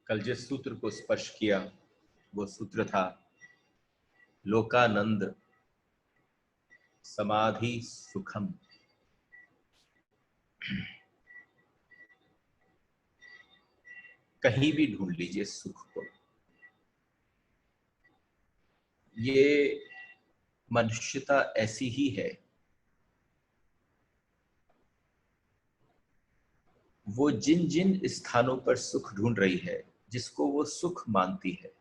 कल जिस सूत्र को स्पर्श किया वो सूत्र था लोकानंद समाधि सुखम। कहीं भी ढूंढ लीजिए सुख को, ये मनुष्यता ऐसी ही है। वो जिन जिन स्थानों पर सुख ढूंढ रही है, जिसको वो सुख मानती है,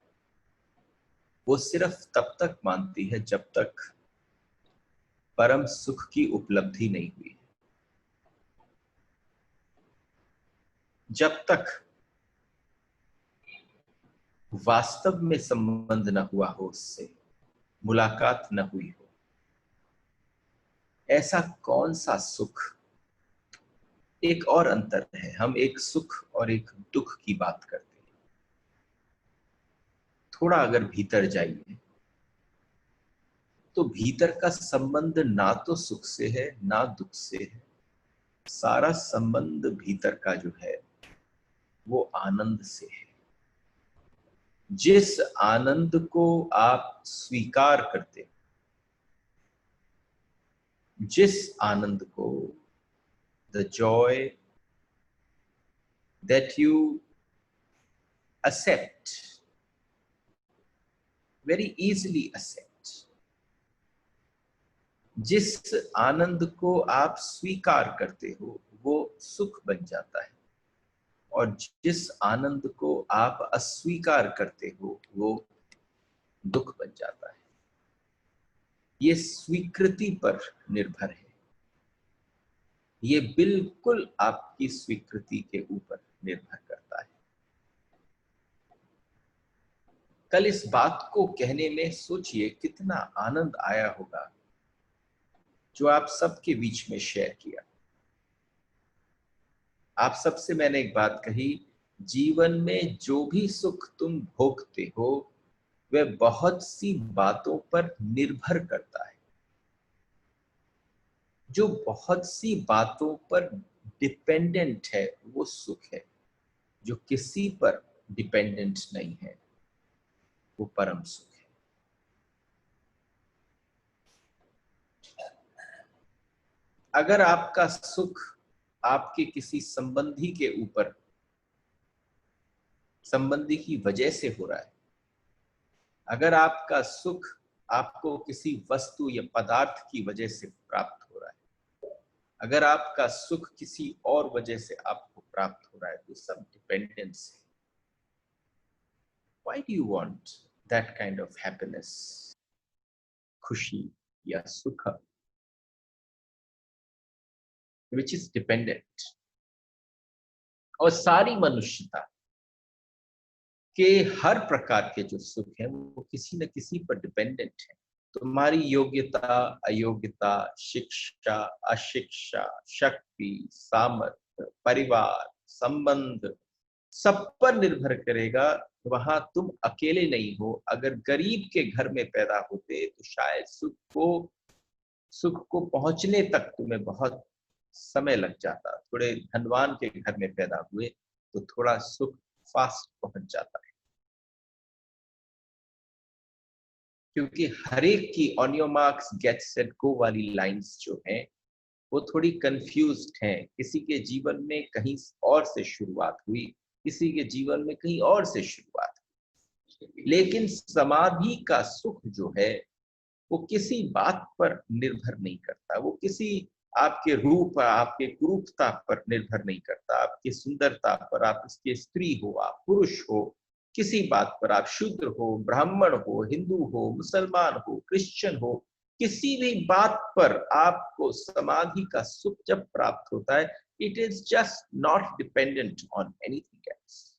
वो सिर्फ तब तक मानती है जब तक परम सुख की उपलब्धि नहीं हुई। जब तक वास्तव में संबंध न हुआ हो, उससे मुलाकात न हुई हो, ऐसा कौन सा सुख। एक और अंतर है, हम एक सुख और एक दुख की बात करते हैं। थोड़ा अगर भीतर जाइए तो भीतर का संबंध ना तो सुख से है ना दुख से है। सारा संबंध भीतर का जो है वो आनंद से है। जिस आनंद को आप स्वीकार करते हो, जिस आनंद को, the Joy that you accept, very easily accept, जिस आनंद को आप स्वीकार करते हो वो सुख बन जाता है, और जिस आनंद को आप अस्वीकार करते हो वो दुख बन जाता है। ये स्वीकृति पर निर्भर है, ये बिल्कुल आपकी स्वीकृति के ऊपर निर्भर करता है। कल इस बात को कहने में सोचिए कितना आनंद आया होगा जो आप सबके बीच में शेयर किया। आप सबसे मैंने एक बात कही, जीवन में जो भी सुख तुम भोगते हो वह बहुत सी बातों पर निर्भर करता है। जो बहुत सी बातों पर डिपेंडेंट है वो सुख है, जो किसी पर डिपेंडेंट नहीं है वो परम सुख है। अगर आपका सुख आपके किसी संबंधी के ऊपर, संबंधी की वजह से हो रहा है, अगर आपका सुख आपको किसी वस्तु या पदार्थ की वजह से प्राप्त हो रहा है, अगर आपका सुख किसी और वजह से आपको प्राप्त हो रहा है, तो सब डिपेंडेंस है। Why do you want that kind of happiness? खुशी या सुख which is dependent। और सारी मनुष्यता के हर प्रकार के जो सुख है वो किसी न किसी पर डिपेंडेंट है। तुम्हारी योग्यता, अयोग्यता, शिक्षा, अशिक्षा, शक्ति, सामर्थ्य, परिवार, संबंध, सब पर निर्भर करेगा। वहां तुम अकेले नहीं हो। अगर गरीब के घर में पैदा होते तो शायद सुख को पहुंचने तक तुम्हें बहुत समय लग जाता। थोड़े धनवान के घर में पैदा हुए तो थोड़ा सुख फास्ट पहुंच जाता है, क्योंकि हर एक की on your marks get set go वाली लाइंस जो हैं वो थोड़ी कंफ्यूज्ड हैं। किसी के जीवन में कहीं और से शुरुआत हुई, किसी के जीवन में कहीं और से शुरुआत हुई। लेकिन समाधि का सुख जो है वो किसी बात पर निर्भर नहीं करता। वो किसी आपके रूप, आपके कुरूपता पर निर्भर नहीं करता, आपकी सुंदरता पर, आप इसके स्त्री हो, आप पुरुष हो, किसी बात पर, आप शूद्र हो, ब्राह्मण हो, हिंदू हो, मुसलमान हो, क्रिश्चियन हो, किसी भी बात पर आपको समाधि का सुख जब प्राप्त होता है, it is just not dependent on anything else.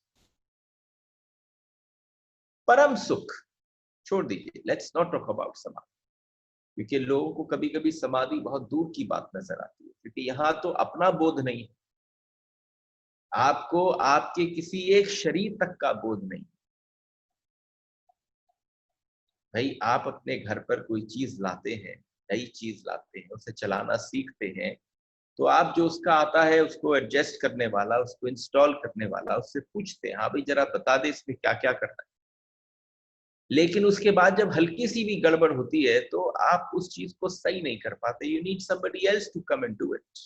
परम सुख छोड़ दीजिए, लेट्स नॉट टॉक अबाउट समाधि, क्योंकि लोगों को कभी कभी समाधि बहुत दूर की बात नजर आती है, क्योंकि यहाँ तो अपना बोध नहीं है। आपको आपके किसी एक शरीर तक का बोध नहीं। भाई आप अपने घर पर कोई चीज लाते हैं, नई चीज लाते हैं, उसे चलाना सीखते हैं, तो आप जो उसका आता है उसको एडजस्ट करने वाला, उसको इंस्टॉल करने वाला, उससे पूछते हैं हाँ भाई जरा बता दे इसमें क्या क्या करना है। लेकिन उसके बाद जब हल्की सी भी गड़बड़ होती है तो आप उस चीज को सही नहीं कर पाते। You need somebody else to come and do it.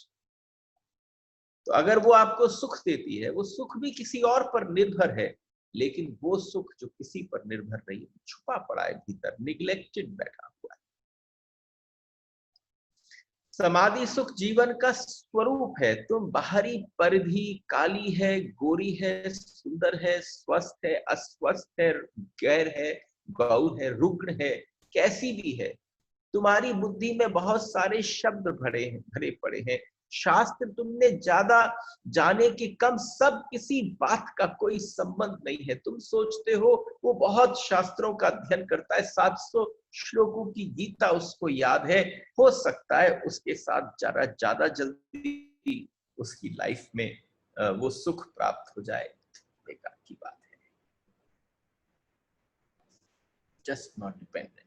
तो अगर वो आपको सुख देती है, वो सुख भी किसी और पर निर्भर है, लेकिन वो सुख जो किसी पर निर्भर नहीं है, छुपा पड़ा है भीतर, निग्लेक्टेड बैठा हुआ है। समाधि सुख जीवन का स्वरूप है। तुम बाहरी परिधि काली है, गोरी है, सुंदर है, स्वस्थ है, अस्वस्थ है, गैर है, गौर है, रुग्ण है, कैसी भी है, तुम्हारी बुद्धि में बहुत सारे शब्द भरे पड़े हैं। शास्त्र तुमने ज्यादा जाने के कम, सब किसी बात का कोई संबंध नहीं है। तुम सोचते हो वो बहुत शास्त्रों का अध्ययन करता है, 700 श्लोकों की गीता उसको याद है, हो सकता है उसके साथ ज्यादा ज्यादा जल्दी उसकी लाइफ में वो सुख प्राप्त हो जाए। बेकार की बात है। Just not dependent.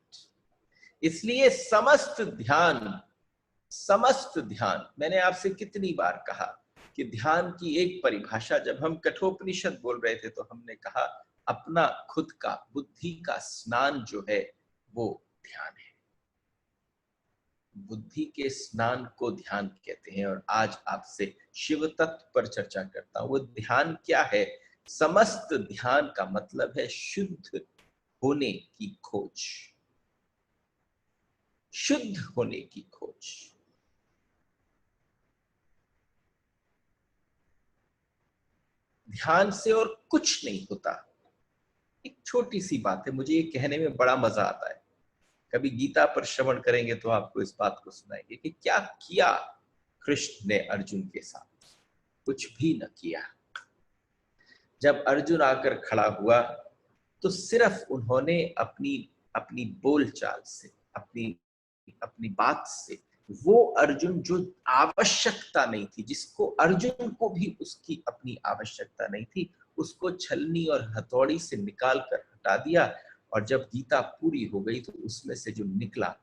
इसलिए समस्त ध्यान, मैंने आपसे कितनी बार कहा कि ध्यान की एक परिभाषा, जब हम कठोपनिषद बोल रहे थे तो हमने कहा अपना खुद का बुद्धि का स्नान जो है वो ध्यान है। बुद्धि के स्नान को ध्यान कहते हैं। और आज आपसे शिव तत्व पर चर्चा करता हूं। वो ध्यान क्या है? समस्त ध्यान का मतलब है शुद्ध होने की खोज, शुद्ध होने की खोज। ध्यान से और कुछ नहीं होता। एक छोटी सी बात है, मुझे ये कहने में बड़ा मजा आता है। कभी गीता पर श्रवण करेंगे तो आपको इस बात को सुनाएंगे कि क्या किया कृष्ण ने अर्जुन के साथ। कुछ भी न किया। जब अर्जुन आकर खड़ा हुआ तो सिर्फ उन्होंने अपनी अपनी बोलचाल से, अपनी अपनी बात से, वो अर्जुन जो आवश्यकता नहीं थी, जिसको अर्जुन को भी उसकी अपनी आवश्यकता नहीं थी, उसको छलनी और हथौड़ी से निकाल कर हटा दिया। और जब गीता पूरी हो गई तो उसमें से जो निकला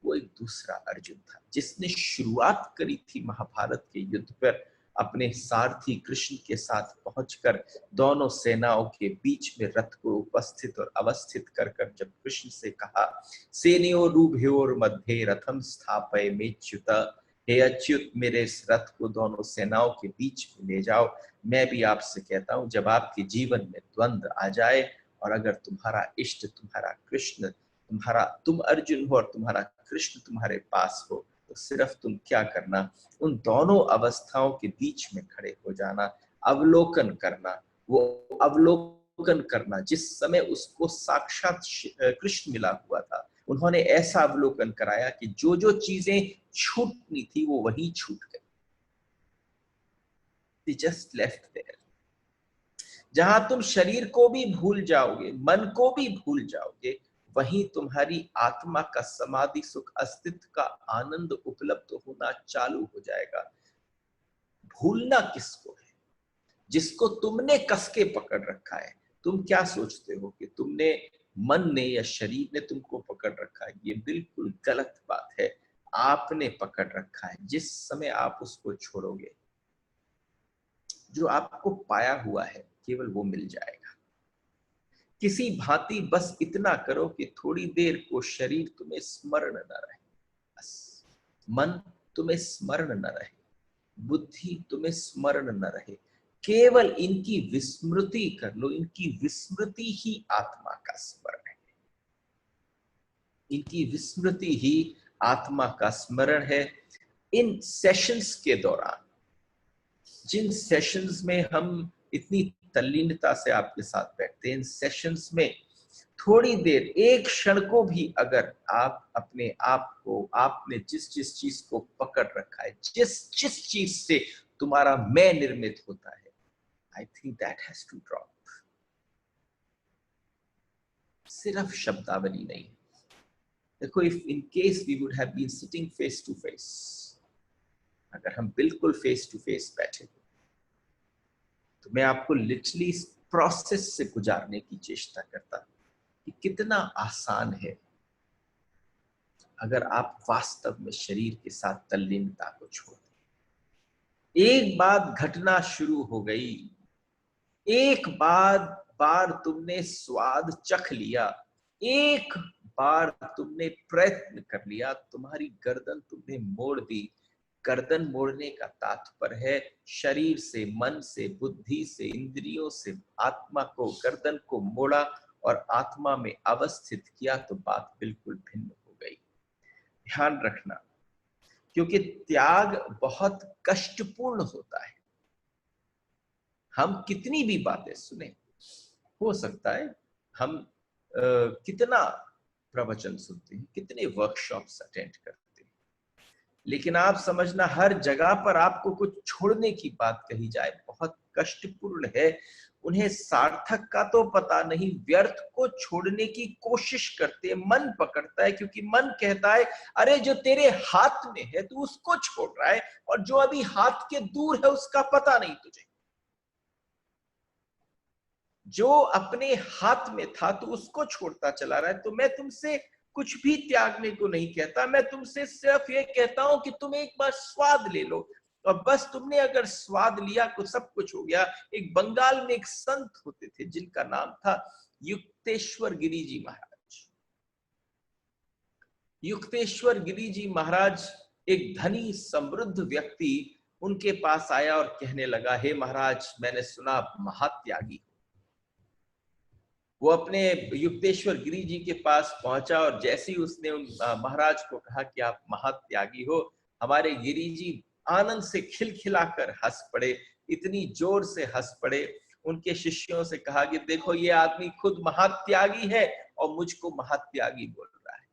वो एक दूसरा अर्जुन था, जिसने शुरुआत करी थी महाभारत के युद्ध पर अपने सारथी कृष्ण के साथ पहुंचकर दोनों सेनाओं के बीच में रथ को उपस्थित और अवस्थित कर कर जब कृष्ण से कहा सेनयोरुभयोर मध्ये रथम स्थापय मेच्युत, हे अच्युत मेरे इस रथ को दोनों सेनाओं के बीच में ले जाओ। मैं भी आपसे कहता हूं जब आपके जीवन में द्वंद्व आ जाए और अगर तुम्हारा इष्ट तुम्हारा कृष्ण, तुम अर्जुन हो और तुम्हारा कृष्ण तुम्हारे पास हो, तो सिर्फ तुम क्या करना, उन दोनों अवस्थाओं के बीच में खड़े हो जाना, अवलोकन करना। वो अवलोकन करना जिस समय उसको साक्षात कृष्ण मिला हुआ था, उन्होंने ऐसा अवलोकन कराया कि जो जो चीजें छूटनी थी वो वहीं छूट गई। They just left there। जहां तुम शरीर को भी भूल जाओगे, मन को भी भूल जाओगे, वहीं तुम्हारी आत्मा का समाधि सुख, अस्तित्व का आनंद उपलब्ध होना चालू हो जाएगा। भूलना किसको है? जिसको तुमने कस के पकड़ रखा है। तुम क्या सोचते हो कि तुमने, मन ने या शरीर ने तुमको पकड़ रखा है? ये बिल्कुल गलत बात है। आपने पकड़ रखा है। जिस समय आप उसको छोड़ोगे, जो आपको पाया हुआ है केवल वो मिल जाएगा। किसी भांति बस इतना करो कि थोड़ी देर को शरीर तुम्हें स्मरण न रहे, बस मन तुम्हें स्मरण न रहे, बुद्धि तुम्हें स्मरण न रहे, केवल इनकी विस्मृति कर लो। इनकी विस्मृति ही आत्मा का स्मरण है। इनकी विस्मृति ही आत्मा का स्मरण है। इन सेशंस के दौरान, जिन सेशंस में हम इतनी तल्लीनता से आपके साथ बैठते हैं, इन सेशंस में थोड़ी देर, एक क्षण को भी अगर आप अपने आप को, आपने जिस जिस चीज को पकड़ रखा है, जिस जिस चीज से तुम्हारा मैं निर्मित होता है, I think that has to drop. सिर्फ शब्दावली नहीं। देखो, if in case we would have been sitting face to face, अगर हम बिल्कुल फेस टू फेस बैठे तो मैं आपको लिटरली इस प्रोसेस से गुजारने की चेष्टा करता कि कितना आसान है अगर आप वास्तव में शरीर के साथ तल्लीनता को छोड़ दें। एक बात घटना शुरू हो गई, एक बार तुमने स्वाद चख लिया, एक बार तुमने प्रयत्न कर लिया, तुम्हारी गर्दन तुमने मोड़ दी। गर्दन मोड़ने का तात्पर्य है शरीर से, मन से, बुद्धि से, इंद्रियों से आत्मा को, गर्दन को मोड़ा और आत्मा में अवस्थित किया, तो बात बिल्कुल भिन्न हो गई। ध्यान रखना, क्योंकि त्याग बहुत कष्टपूर्ण होता है। हम कितनी भी बातें सुने, हो सकता है हम कितना प्रवचन सुनते हैं, कितने वर्कशॉप्स अटेंड करते हैं, लेकिन आप समझना हर जगह पर आपको कुछ छोड़ने की बात कही जाए, बहुत कष्टपूर्ण है। उन्हें सार्थक का तो पता नहीं, व्यर्थ को छोड़ने की कोशिश करते हैं, मन पकड़ता है, क्योंकि मन कहता है अरे जो तेरे हाथ में है तू उसको छोड़ रहा है, और जो अभी हाथ के दूर है उसका पता नहीं तुझे। जो अपने हाथ में था तो उसको छोड़ता चला रहा है। तो मैं तुमसे कुछ भी त्यागने को नहीं कहता, मैं तुमसे सिर्फ ये कहता हूं कि तुम एक बार स्वाद ले लो, और बस तुमने अगर स्वाद लिया तो सब कुछ हो गया। एक बंगाल में एक संत होते थे जिनका नाम था युक्तेश्वर गिरी जी महाराज। युक्तेश्वर गिरी जी महाराज, एक धनी समृद्ध व्यक्ति उनके पास आया और कहने लगा, हे महाराज, मैंने सुना आप महात्यागी। वो अपने युक्तेश्वर गिरी जी के पास पहुंचा, और जैसे ही उसने उन महाराज को कहा कि आप महात्यागी हो, हमारे गिरी जी आनंद से खिलखिलाकर हंस पड़े, इतनी जोर से हंस पड़े। उनके शिष्यों से कहा कि देखो ये आदमी खुद महात्यागी है और मुझको महात्यागी बोल रहा है।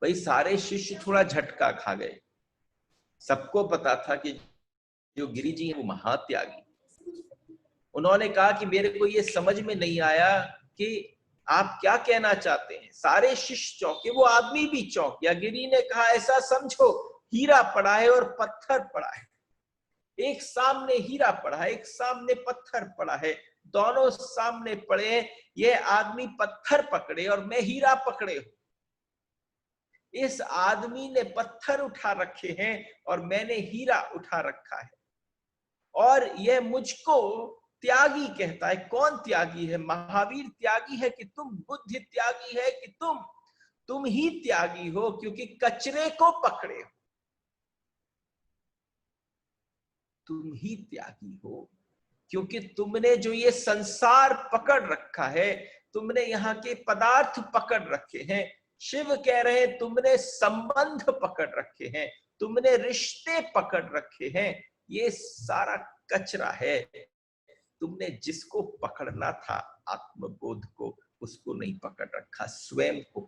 भाई सारे शिष्य थोड़ा झटका खा गए। सबको पता था कि जो गिरी जी है वो महात्यागी। उन्होंने कहा कि मेरे को ये समझ में नहीं आया कि आप क्या कहना चाहते हैं। सारे शिष्य चौंके, वो आदमी भी चौंक गया। गिरी ने कहा, ऐसा समझो हीरा पड़ा है और पत्थर पड़ा है, एक सामने हीरा पड़ा है, एक सामने पत्थर पड़ा है, दोनों सामने पड़े हैं। ये आदमी पत्थर पकड़े और मैं हीरा पकड़े हूं। इस आदमी ने पत्थर उठा रखे हैं और मैंने हीरा उठा रखा है, और यह मुझको त्यागी कहता है। कौन त्यागी है? महावीर त्यागी है कि तुम? बुद्ध त्यागी है कि तुम ही त्यागी हो, क्योंकि कचरे को पकड़े हो। तुम ही त्यागी हो, क्योंकि तुमने जो ये संसार पकड़ रखा है, तुमने यहाँ के पदार्थ पकड़ रखे हैं। शिव कह रहे हैं तुमने संबंध पकड़ रखे हैं, तुमने रिश्ते पकड़ रखे हैं। ये सारा कचरा है। तुमने जिसको पकड़ना था, आत्मबोध को, उसको नहीं पकड़ रखा। स्वयं को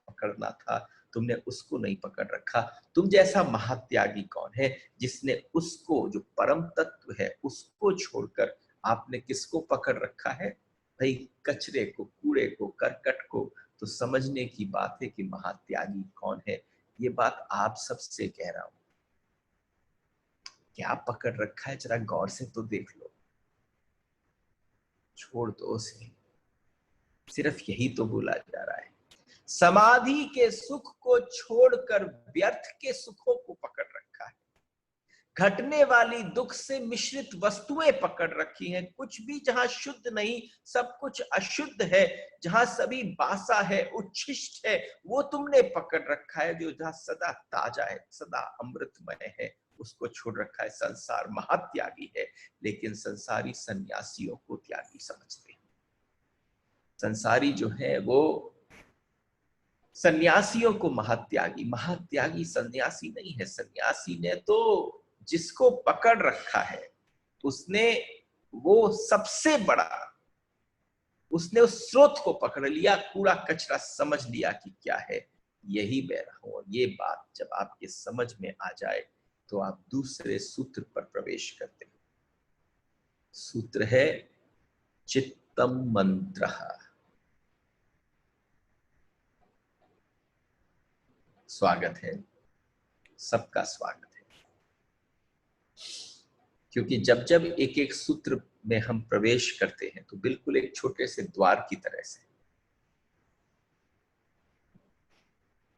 पकड़ना था, तुमने उसको नहीं पकड़ रखा। तुम जैसा महात्यागी कौन है जिसने उसको, जो परम तत्व है, उसको छोड़कर आपने किसको पकड़ रखा है? भाई कचरे को, कूड़े को, करकट को। तो समझने की बात है कि महात्यागी कौन है। ये बात आप सबसे कह रहा हूं। क्या पकड़ रखा है जरा गौर से तो देख लो। छोड़ दो उसे। सिर्फ यही तो बोला जा रहा है। समाधि के सुख को छोड़कर व्यर्थ के सुखों को पकड़ रखा है। घटने वाली दुख से मिश्रित वस्तुएं पकड़ रखी हैं। कुछ भी जहां शुद्ध नहीं, सब कुछ अशुद्ध है। जहां सभी बासा है, उच्छिष्ट है, वो तुमने पकड़ रखा है। जो जहां सदा ताजा है, सदा अमृतमय है, उसको छोड़ रखा है। संसार महात्यागी है, लेकिन संसारी सन्यासियों को त्यागी समझते हैं। संसारी जो है वो सन्यासियों को महात्यागी, महात्यागी सन्यासी नहीं है। सन्यासी ने तो जिसको पकड़ रखा है, उसने वो सबसे बड़ा, उसने उस स्रोत को पकड़ लिया, कूड़ा कचरा समझ लिया कि क्या है, यही मैं रहा हूं। और ये बात जब आपके समझ में आ जाए तो आप दूसरे सूत्र पर प्रवेश करते हैं। सूत्र है चित्तम मंत्र। स्वागत है, सबका स्वागत है। क्योंकि जब जब एक एक सूत्र में हम प्रवेश करते हैं तो बिल्कुल एक छोटे से द्वार की तरह से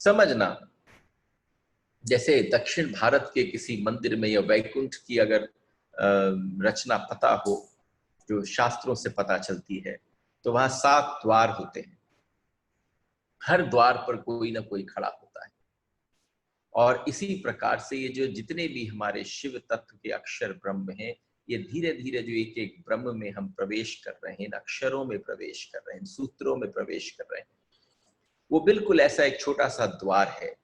समझना। जैसे दक्षिण भारत के किसी मंदिर में या वैकुंठ की अगर रचना पता हो, जो शास्त्रों से पता चलती है, तो वहां 7 द्वार होते हैं। हर द्वार पर कोई ना कोई खड़ा होता है। और इसी प्रकार से ये जो जितने भी हमारे शिव तत्व के अक्षर ब्रह्म हैं, ये धीरे धीरे जो एक एक ब्रह्म में हम प्रवेश कर रहे हैं, अक्षरों में प्रवेश कर रहे हैं, सूत्रों में प्रवेश कर रहे हैं, वो बिल्कुल ऐसा एक छोटा सा द्वार है।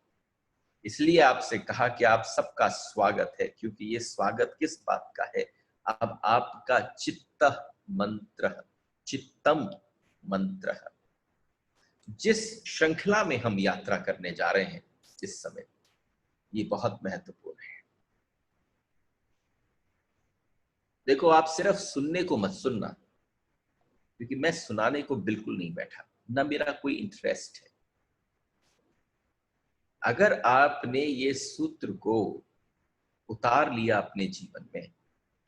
इसलिए आपसे कहा कि आप सबका स्वागत है, क्योंकि ये स्वागत किस बात का है? अब आपका चित्त मंत्र, चित्तम मंत्र, जिस श्रृंखला में हम यात्रा करने जा रहे हैं इस समय, ये बहुत महत्वपूर्ण है। देखो, आप सिर्फ सुनने को मत सुनना, क्योंकि मैं सुनाने को बिल्कुल नहीं बैठा, ना मेरा कोई इंटरेस्ट है। अगर आपने ये सूत्र को उतार लिया अपने जीवन में,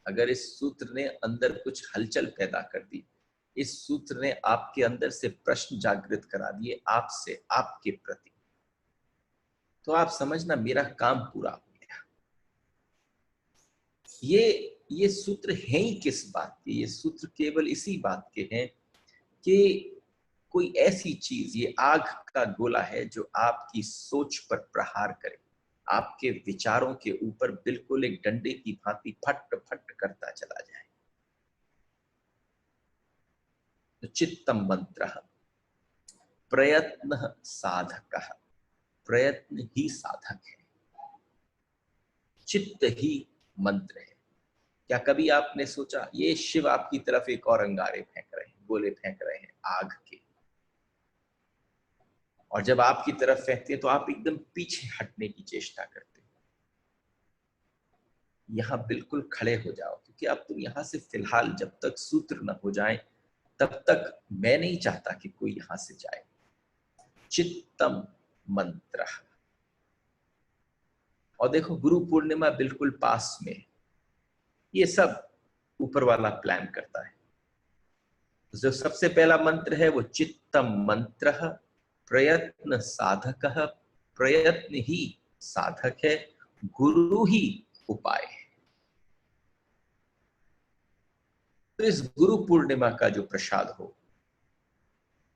अगर इस सूत्र ने अंदर कुछ हलचल पैदा कर दी, इस सूत्र ने आपके अंदर से प्रश्न जागृत करा दिए आपसे, आपके प्रति, तो आप समझना मेरा काम पूरा हो गया। ये सूत्र हैं ही किस बात के? ये सूत्र केवल इसी बात के हैं कि कोई ऐसी चीज, ये आग का गोला है जो आपकी सोच पर प्रहार करे, आपके विचारों के ऊपर बिल्कुल एक डंडे की भांति फट फट करता चला जाए। तो चित्तम मंत्र प्रयत्न साधक, प्रयत्न ही साधक है, चित्त ही मंत्र है। क्या कभी आपने सोचा ये शिव आपकी तरफ एक और अंगारे फेंक रहे हैं, गोले फेंक रहे हैं आग के, और जब आपकी तरफ फेंकते हैं तो आप एकदम पीछे हटने की चेष्टा करते हैं। यहां बिल्कुल खड़े हो जाओ, क्योंकि अब तुम यहां से फिलहाल जब तक सूत्र न हो जाए तब तक मैं नहीं चाहता कि कोई यहां से जाए। चित्तम मंत्र। और देखो, गुरु पूर्णिमा बिल्कुल पास में, ये सब ऊपर वाला प्लान करता है। जो सबसे पहला मंत्र है वो चित्तम मंत्र प्रयत्न साधक, प्रयत्न ही साधक है, गुरु ही उपाय है। तो इस गुरु पूर्णिमा का जो प्रसाद हो,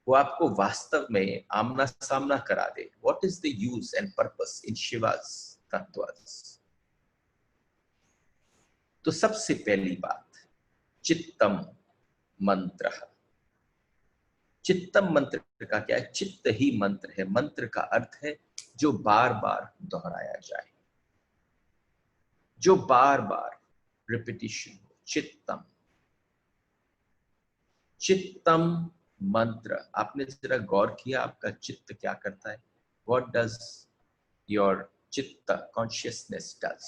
वो आपको वास्तव में आमना सामना करा दे। What is the use and purpose in शिवास तत्वस? तो सबसे पहली बात, चित्तम मंत्र। चित्तम मंत्र का क्या है? चित्त ही मंत्र है। मंत्र का अर्थ है जो बार बार दोहराया जाए, जो बार बार रिपीटिशन हो। चित्तम, चित्तम मंत्र। आपने जरा गौर किया आपका चित्त क्या करता है? व्हाट डज योर चित्त consciousness does?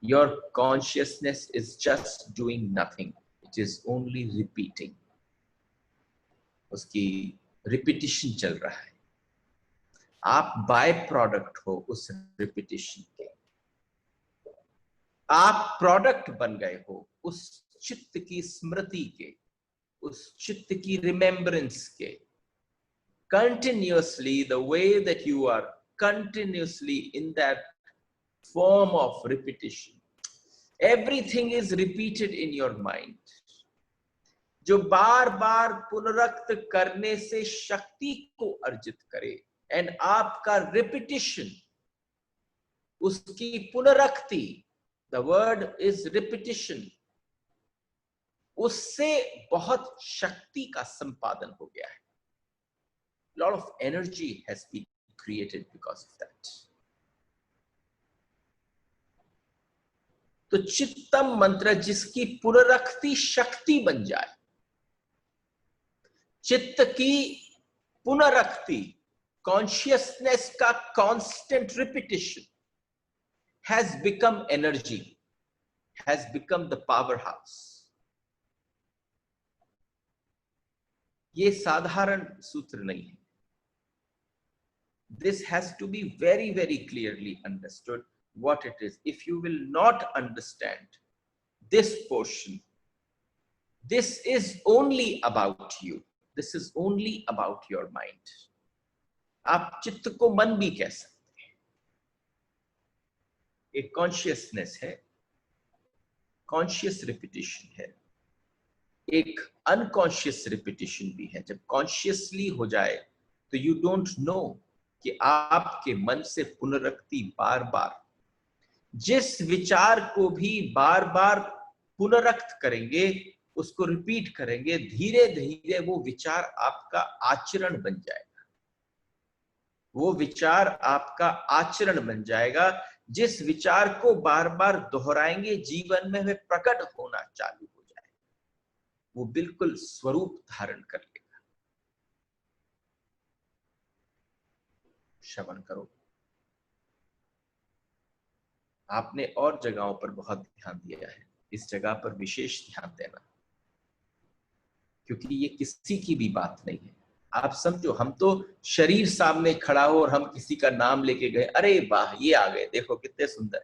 Your consciousness is just doing nothing, it is only repeating. उसकी रिपीटिशन चल रहा है। आप बाय प्रोडक्ट हो उस रिपीटिशन के, आप प्रोडक्ट बन गए हो उस चित्त की स्मृति के, उस चित्त की रिमेम्बरेंस के। continuously, the way that you are continuously in that form of repetition, everything is repeated in your mind, जो बार बार पुनरुक्त करने से शक्ति को अर्जित करे। एंड आपका रिपीटिशन, उसकी पुनरुक्ति, द वर्ड इज रिपीटिशन, उससे बहुत शक्ति का संपादन हो गया है। lot of energy has been created because of that. तो चित्तम मंत्र जिसकी पुनरुक्ति शक्ति बन जाए, चित्त की पुनरुक्ति, कॉन्शियसनेस का constant repetition has become energy, has become the powerhouse. ये साधारण सूत्र नहीं है। This has to be very, very clearly understood what it is. If you will not understand this portion, this is only about you. This is only about your mind. आप चित्त को मन भी कह सकते हैं, एक कॉन्शियसनेस है, कॉन्शियस रिपीटिशन है, एक अनकॉन्शियस रिपीटिशन भी है। जब कॉन्शियसली हो जाए तो यू डोंट नो कि आपके मन से पुनरुक्ति बार बार, जिस विचार को भी बार बार पुनरुक्त करेंगे, उसको रिपीट करेंगे, धीरे धीरे वो विचार आपका आचरण बन जाएगा। वो विचार आपका आचरण बन जाएगा। जिस विचार को बार बार दोहराएंगे, जीवन में वह प्रकट होना चालू हो जाएगा, वो बिल्कुल स्वरूप धारण कर लेगा। श्रवण करो। आपने और जगहों पर बहुत ध्यान दिया है, इस जगह पर विशेष ध्यान देना, क्योंकि ये किसी की भी बात नहीं है। आप समझो, हम तो शरीर सामने खड़ा हो और हम किसी का नाम लेके गए, अरे वाह ये आ गए, देखो कितने सुंदर।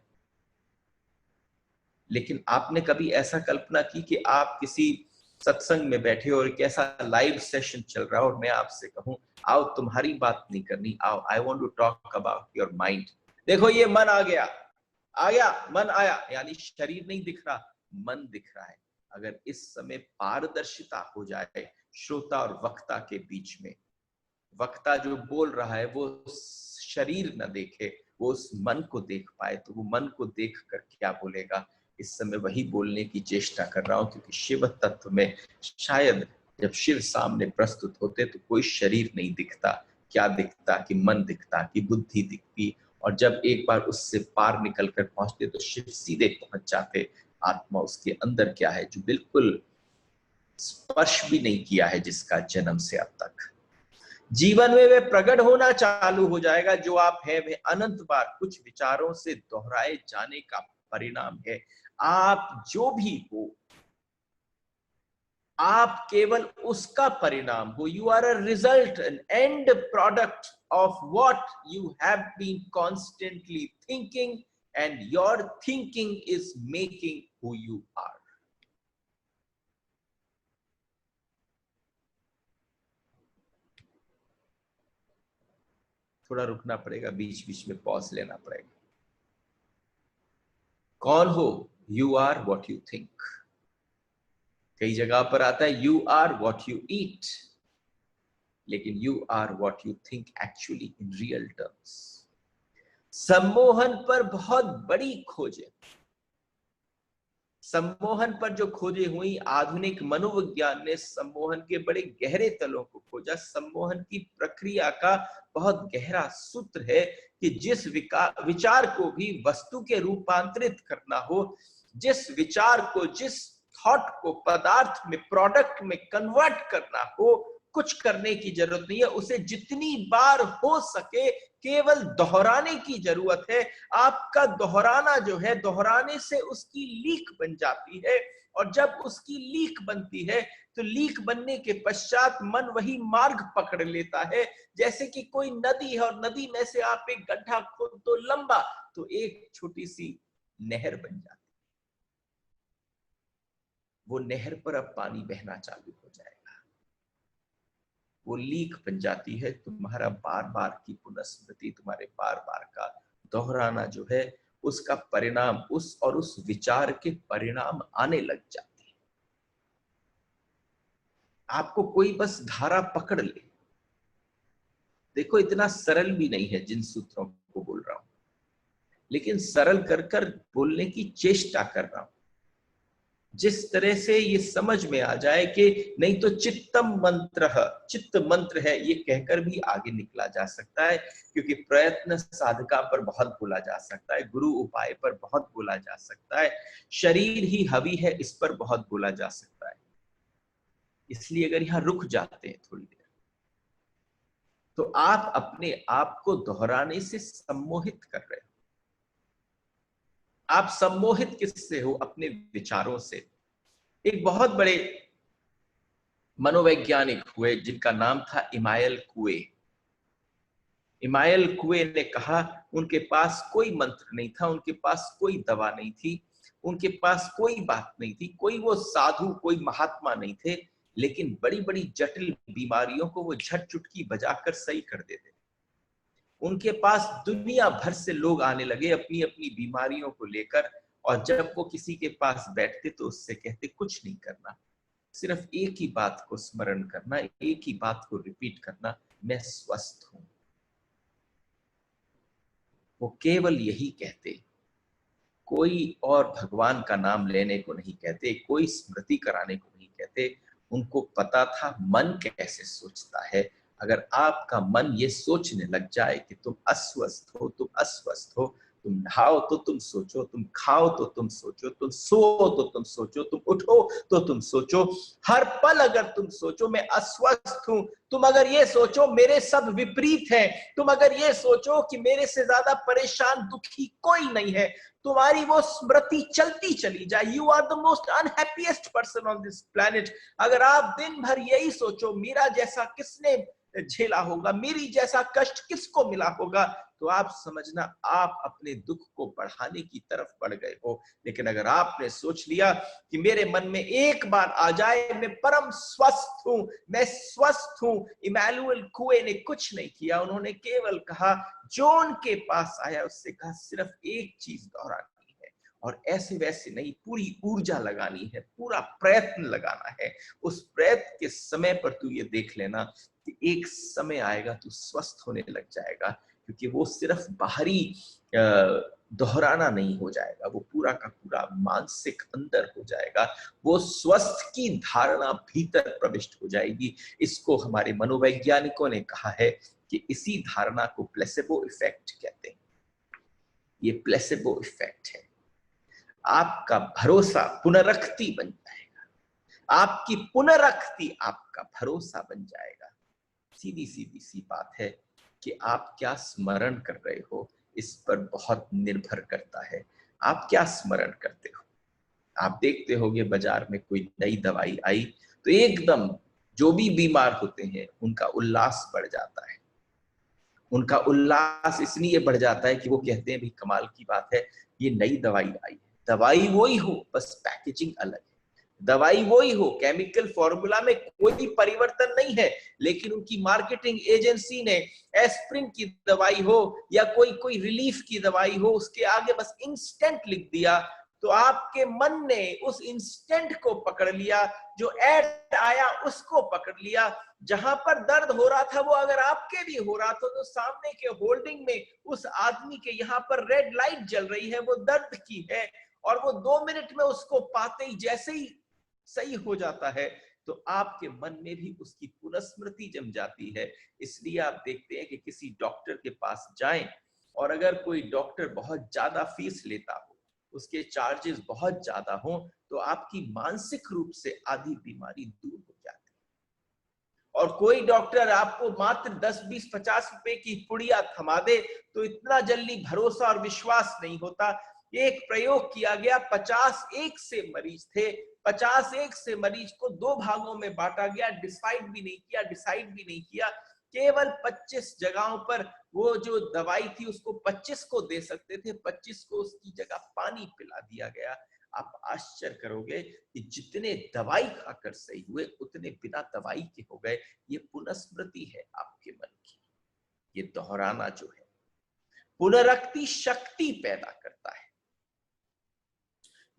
लेकिन आपने कभी ऐसा कल्पना की कि आप किसी सत्संग में बैठे और एक ऐसा लाइव सेशन चल रहा है और मैं आपसे कहूं, आओ तुम्हारी बात नहीं करनी, आओ I want to talk about your mind. देखो ये मन आ गया, आ गया, मन आया, यानी शरीर नहीं दिख रहा, मन दिख रहा है। अगर इस समय पारदर्शिता हो जाए श्रोता और वक्ता के बीच में, वक्ता जो बोल रहा है वो शरीर न देखे, वो उस मन को देख पाए, तो वो मन को देख कर क्या बोलेगा। इस समय वही बोलने की चेष्टा कर रहा हूं, क्योंकि शिव तत्व में शायद जब शिव सामने प्रस्तुत होते तो कोई शरीर नहीं दिखता। क्या दिखता? कि मन दिखता, कि बुद्धि दिखती। और जब एक बार उससे पार निकल कर पहुंचते तो शिव सीधे पहुंच जाते। आत्मा उसके अंदर क्या है जो बिल्कुल स्पर्श भी नहीं किया है, जिसका जन्म से अब तक। जीवन में वे प्रकट होना चालू हो जाएगा। जो आप हैं वे अनंत बार कुछ विचारों से दोहराए जाने का परिणाम है। आप जो भी हो, आप केवल उसका परिणाम हो। You are a result, an end product of what you have been constantly thinking, and your thinking is making who you are. थोड़ा रुकना पड़ेगा, बीच बीच में पॉज लेना पड़ेगा। कौन हो? You are what you think. कई जगह पर आता है you are what you eat, लेकिन you are what you think actually in real terms. सम्मोहन पर बहुत बड़ी खोजें, सम्मोहन पर जो खोजें हुई, आधुनिक मनोविज्ञान ने सम्मोहन के बड़े गहरे तलों को खोजा। सम्मोहन की प्रक्रिया का बहुत गहरा सूत्र है कि जिस विचार को भी वस्तु के रूपांतरित करना हो, जिस विचार को, जिस थॉट को पदार्थ में, प्रोडक्ट में कन्वर्ट करना हो, कुछ करने की जरूरत नहीं है। उसे जितनी बार हो सके केवल दोहराने की जरूरत है। आपका दोहराना जो है, दोहराने से उसकी लीक बन जाती है। और जब उसकी लीक बनती है तो लीक बनने के पश्चात मन वही मार्ग पकड़ लेता है। जैसे कि कोई नदी है और नदी में से आप एक गड्ढा खोद दो लंबा, तो एक छोटी सी नहर बन जाती है। वो नहर पर अब पानी बहना चालू हो जाएगा। वो लीक बन जाती है। तुम्हारा बार बार की पुनस्मृति, तुम्हारे बार बार का दोहराना जो है, उसका परिणाम, उस विचार के परिणाम आने लग जाते हैं। आपको कोई बस धारा पकड़ ले। देखो इतना सरल भी नहीं है जिन सूत्रों को बोल रहा हूं, लेकिन सरल कर कर बोलने की चेष्टा कर रहा हूं। जिस तरह से ये समझ में आ जाए कि नहीं तो चित्तम मंत्र, चित्त मंत्र है, ये कहकर भी आगे निकला जा सकता है। क्योंकि प्रयत्न साधका पर बहुत बोला जा सकता है, गुरु उपाय पर बहुत बोला जा सकता है, शरीर ही हवि है इस पर बहुत बोला जा सकता है। इसलिए अगर यहां रुक जाते हैं थोड़ी देर, तो आप अपने आप को दोहराने से सम्मोहित कर रहे हो। आप सम्मोहित किससे हो? अपने विचारों से। एक बहुत बड़े मनोवैज्ञानिक हुए जिनका नाम था इमानुएल कुए। इमानुएल कुए ने कहा, उनके पास कोई मंत्र नहीं था, उनके पास कोई दवा नहीं थी, उनके पास कोई बात नहीं थी, कोई वो साधु, कोई महात्मा नहीं थे, लेकिन बड़ी बड़ी जटिल बीमारियों को वो झट चुटकी बजाकर सही कर देते थे। उनके पास दुनिया भर से लोग आने लगे अपनी अपनी बीमारियों को लेकर, और जब वो किसी के पास बैठते तो उससे कहते कुछ नहीं करना, सिर्फ एक ही बात को स्मरण करना, एक ही बात को रिपीट करना, मैं स्वस्थ हूं। वो केवल यही कहते, कोई और भगवान का नाम लेने को नहीं कहते, कोई स्मृति कराने को नहीं कहते। उनको पता था मन कैसे सोचता है। अगर आपका मन ये सोचने लग जाए कि तुम अस्वस्थ हो, तुम अस्वस्थ हो, तुम नहाओ तो तुम सोचो, तुम खाओ तो तुम सोचो, तुम सो तो तुम सोचो, तुम उठो तो तुम सोचो, हर पल अगर तुम सोचो मैं अस्वस्थ हूं, तुम अगर ये सोचो मेरे सब विपरीत हैं, तुम अगर ये सोचो कि मेरे से ज्यादा परेशान दुखी कोई नहीं है, तुम्हारी वो स्मृति चलती चली जाए, you are the most unhappiest person on this planet. अगर आप दिन भर यही सोचो मेरा जैसा किसने झेला होगा, मेरी जैसा कष्ट किसको मिला होगा, तो आप समझना आप अपने दुख को बढ़ाने की तरफ बढ़ गए हो। लेकिन अगर आपने सोच लिया कि मेरे मन में एक बार आ जाए मैं परम स्वस्थ हूं, मैं स्वस्थ हूं, इमैनुअल कुए ने कुछ नहीं किया, उन्होंने केवल कहा, जो उनके पास आया उससे कहा सिर्फ एक चीज दोहरानी है, और ऐसे वैसे नहीं, पूरी ऊर्जा लगानी है, पूरा प्रयत्न लगाना है। उस प्रयत्न के समय पर तू ये देख लेना कि एक समय आएगा तू स्वस्थ होने लग जाएगा, क्योंकि वो सिर्फ बाहरी दोहराना नहीं हो जाएगा, वो पूरा का पूरा मानसिक अंदर हो जाएगा, वो स्वस्थ की धारणा भीतर प्रविष्ट हो जाएगी। इसको हमारे मनोवैज्ञानिकों ने कहा है कि इसी धारणा को प्लेसेबो इफेक्ट कहते हैं। ये प्लेसेबो इफेक्ट है। आपका भरोसा पुनरक्ति बन जाएगा, आपकी पुनरक्ति आपका भरोसा बन जाएगा। सीधी सीधी सी बात है कि आप क्या स्मरण कर रहे हो, इस पर बहुत निर्भर करता है। आप क्या स्मरण करते हो? आप देखते होंगे बाजार में कोई नई दवाई आई तो एकदम जो भी बीमार होते हैं उनका उल्लास बढ़ जाता है। उनका उल्लास इसलिए बढ़ जाता है कि वो कहते हैं भाई कमाल की बात है, ये नई दवाई आई है। दवाई वही हो, बस पैकेजिंग अलग है। दवाई वही हो, केमिकल फॉर्मूला में कोई परिवर्तन नहीं है, लेकिन उनकी मार्केटिंग एजेंसी ने एस्प्रिन की दवाई हो या कोई कोई रिलीफ की दवाई हो, उसके आगे बस इंस्टेंट लिख दिया, तो आपके मन ने उस इंस्टेंट को पकड़ लिया, जो एड आया उसको पकड़ लिया। जहां पर दर्द हो रहा था वो अगर आपके भी हो रहा था तो सामने के होल्डिंग में उस आदमी के यहाँ पर रेड लाइट जल रही है, वो दर्द की है, और वो 2 मिनट में उसको पाते ही जैसे ही सही हो जाता है तो आपके मन में भी उसकी पुनस्मृति जम जाती है। इसलिए आप देखते हैं कि किसी डॉक्टर के पास जाएं, और अगर कोई डॉक्टर बहुत ज्यादा फीस लेता हो, उसके चार्जेस बहुत ज्यादा हो, तो आपकी मानसिक रूप से आधी बीमारी दूर हो जाती है। और कोई डॉक्टर आपको मात्र 10, 20, 50 रुपए की पुड़िया थमा दे तो इतना जल्दी भरोसा और विश्वास नहीं होता। एक प्रयोग किया गया, 50 एक से मरीज थे, 50 एक से मरीज को 2 भागों में बांटा गया, डिसाइड भी नहीं किया, केवल 25 जगहों पर वो जो दवाई थी उसको 25 को दे सकते थे, 25 को उसकी जगह पानी पिला दिया गया। आप आश्चर्य करोगे कि जितने दवाई खाकर सही हुए उतने बिना दवाई के हो गए। ये पुनस्मृति है आपके मन की, ये दोहराना जो है पुनरक्ति शक्ति पैदा करता है।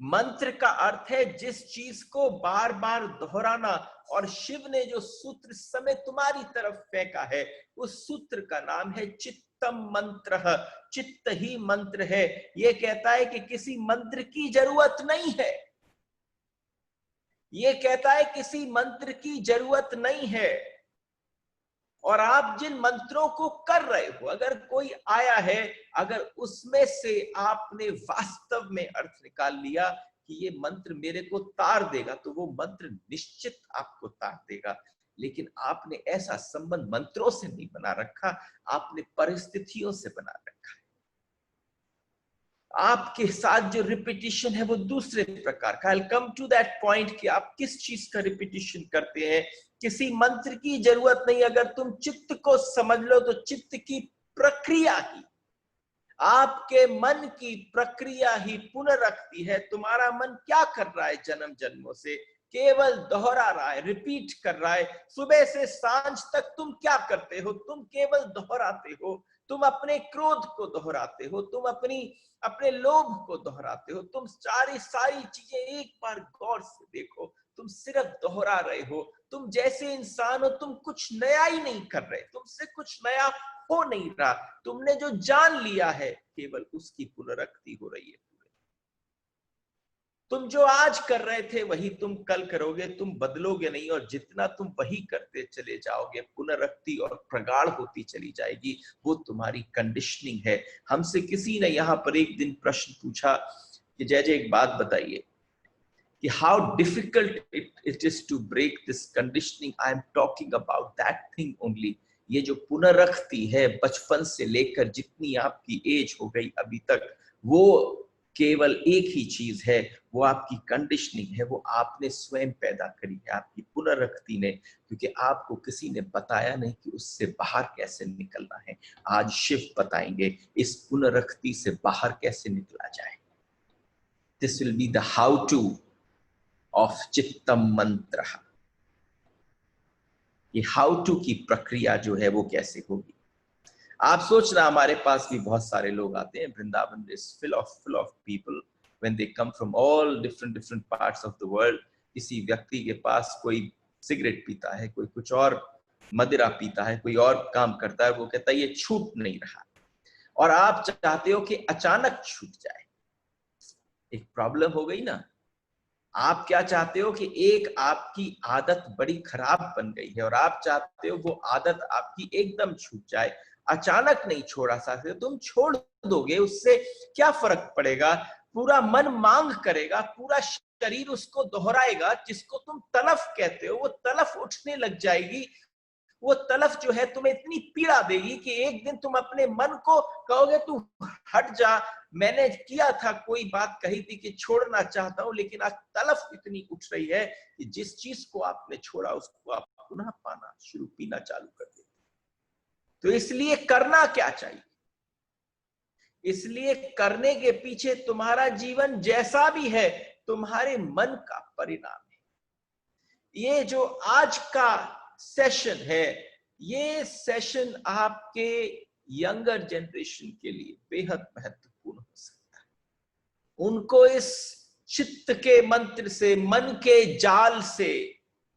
मंत्र का अर्थ है जिस चीज को बार बार दोहराना, और शिव ने जो सूत्र समय तुम्हारी तरफ फेंका है उस सूत्र का नाम है चित्तम मंत्र। चित्त ही मंत्र है। ये कहता है कि किसी मंत्र की जरूरत नहीं है, ये कहता है किसी मंत्र की जरूरत नहीं है। और आप जिन मंत्रों को कर रहे हो, अगर कोई आया है, अगर उसमें से आपने वास्तव में अर्थ निकाल लिया कि ये मंत्र मेरे को तार देगा, तो वो मंत्र निश्चित आपको तार देगा। लेकिन आपने ऐसा संबंध मंत्रों से नहीं बना रखा, आपने परिस्थितियों से बना रखा है। आपके साथ जो रिपीटिशन है वो दूसरे प्रकार का। आई कम टू दैट पॉइंट कि आप किस चीज का रिपीटिशन करते हैं। किसी मंत्र की जरूरत नहीं, अगर तुम चित्त को समझ लो तो चित्त की प्रक्रिया ही, आपके मन की प्रक्रिया ही पुनरक्ति है। तुम्हारा मन क्या कर रहा है जन्म जन्मों से? केवल दोहरा रहा है, रिपीट कर रहा है। सुबह से सांझ तक तुम क्या करते हो? तुम केवल दोहराते हो। तुम अपने क्रोध को दोहराते हो, तुम अपने लोभ को दोहराते हो, तुम सारी चीजें एक बार गौर से देखो, तुम सिर्फ दोहरा रहे हो। तुम जैसे इंसान हो, तुम कुछ नया ही नहीं कर रहे, तुमसे कुछ नया हो नहीं रहा। तुमने जो जान लिया है केवल उसकी पुनरुक्ति हो रही है। तुम जो आज कर रहे थे वही तुम कल करोगे, तुम बदलोगे नहीं, और जितना तुम वही करते चले जाओगे पुनरुक्ति और प्रगाढ़ होती चली जाएगी। वो तुम्हारी कंडीशनिंग है। हमसे किसी ने यहाँ पर एक दिन प्रश्न पूछा कि जय जय एक बात बताइए कि how difficult it is to break this conditioning. I am talking about that thing only. ये जो पुनरुक्ति है बचपन से लेकर जितनी आपकी एज हो गई अभी तक, वो केवल एक ही चीज है, वो आपकी कंडीशनिंग है, वो आपने स्वयं पैदा करी है, आपकी पुनरुक्ति ने, क्योंकि आपको किसी ने बताया नहीं कि उससे बाहर कैसे निकलना है। आज शिव बताएंगे इस पुनरुक्ति से बाहर कैसे निकला जाए। This will be the how to of चित्तम मंत्र। ये हाउ टू की प्रक्रिया जो है वो कैसे होगी। आप सोचना हमारे पास भी बहुत सारे लोग आते हैं। Vrindavan is full of people when they come from all different parts of the world। किसी व्यक्ति के पास कोई सिगरेट पीता है, कोई कुछ और मदिरा पीता है, कोई और काम करता है, वो कहता है ये छूट नहीं रहा, और आप चाहते हो कि अचानक छूट जाए। एक प्रॉब्लम हो गई ना। आप क्या चाहते हो कि एक आपकी आदत बड़ी खराब बन गई है और आप चाहते हो वो आदत आपकी एकदम छूट जाए। अचानक नहीं छोड़ा सकते, तुम छोड़ दोगे, उससे क्या फर्क पड़ेगा। पूरा मन मांग करेगा, पूरा शरीर उसको दोहराएगा। जिसको तुम तलफ कहते हो वो तलफ उठने लग जाएगी। वो तलफ जो है तुम्हें इतनी पीड़ा देगी कि एक दिन तुम अपने मन को कहोगे तू हट जा, मैंने किया था, कोई बात कही थी कि छोड़ना चाहता हूं, लेकिन आज तलफ इतनी उठ रही है कि जिस चीज को आपने छोड़ा उसको आप पुनः पीना चालू कर देते। तो इसलिए करना क्या चाहिए? इसलिए करने के पीछे तुम्हारा जीवन जैसा भी है तुम्हारे मन का परिणाम है। ये जो आज का सेशन है, ये सेशन आपके यंगर जनरेशन के लिए बेहद महत्वपूर्ण हो सकता है। उनको इस चित्त के मंत्र से, मन के जाल से,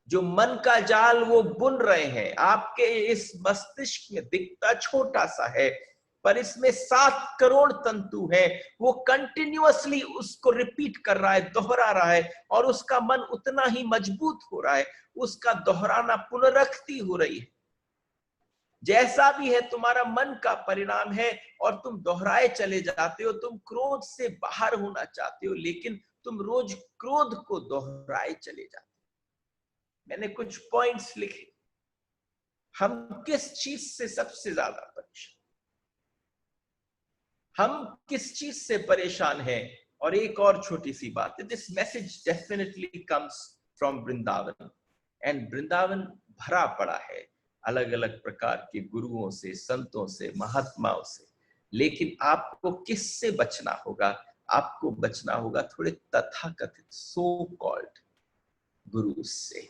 जो मन का जाल वो बुन रहे हैं, आपके इस मस्तिष्क में दिखता छोटा सा है पर इसमें 7 करोड़ तंतु है। वो कंटिन्यूअसली उसको रिपीट कर रहा है, दोहरा रहा है, और उसका मन उतना ही मजबूत हो रहा है। उसका दोहराना, पुनरुक्ति हो रही है। जैसा भी है तुम्हारा मन का परिणाम है, और तुम दोहराए चले जाते हो। तुम क्रोध से बाहर होना चाहते हो, लेकिन तुम रोज क्रोध को दोहराए चले जाते हो। मैंने कुछ पॉइंट्स लिखे। हम किस चीज से सबसे ज्यादा परेशान, हम किस चीज से परेशान हैं? और एक और छोटी सी बात है, this message definitely comes from Vrindavan, and Vrindavan भरा पड़ा है अलग अलग प्रकार के गुरुओं से, संतों से, महात्माओं से। लेकिन आपको किससे बचना होगा? आपको बचना होगा थोड़े तथाकथित सो कॉल्ड गुरु से।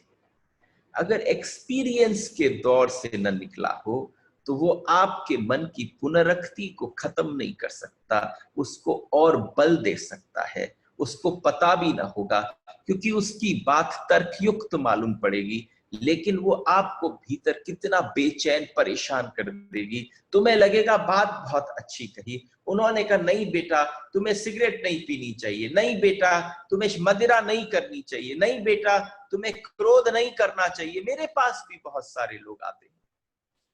अगर एक्सपीरियंस के दौर से न निकला हो तो वो आपके मन की पुनरुक्ति को खत्म नहीं कर सकता, उसको और बल दे सकता है। उसको पता भी ना होगा, क्योंकि उसकी बात तर्कयुक्त मालूम पड़ेगी, लेकिन वो आपको भीतर कितना बेचैन, परेशान कर देगी। तुम्हें लगेगा बात बहुत अच्छी कही, उन्होंने कहा नहीं बेटा तुम्हें सिगरेट नहीं पीनी चाहिए, नहीं बेटा तुम्हें मदिरा नहीं करनी चाहिए, नहीं बेटा तुम्हें क्रोध नहीं करना चाहिए। मेरे पास भी बहुत सारे लोग आते हैं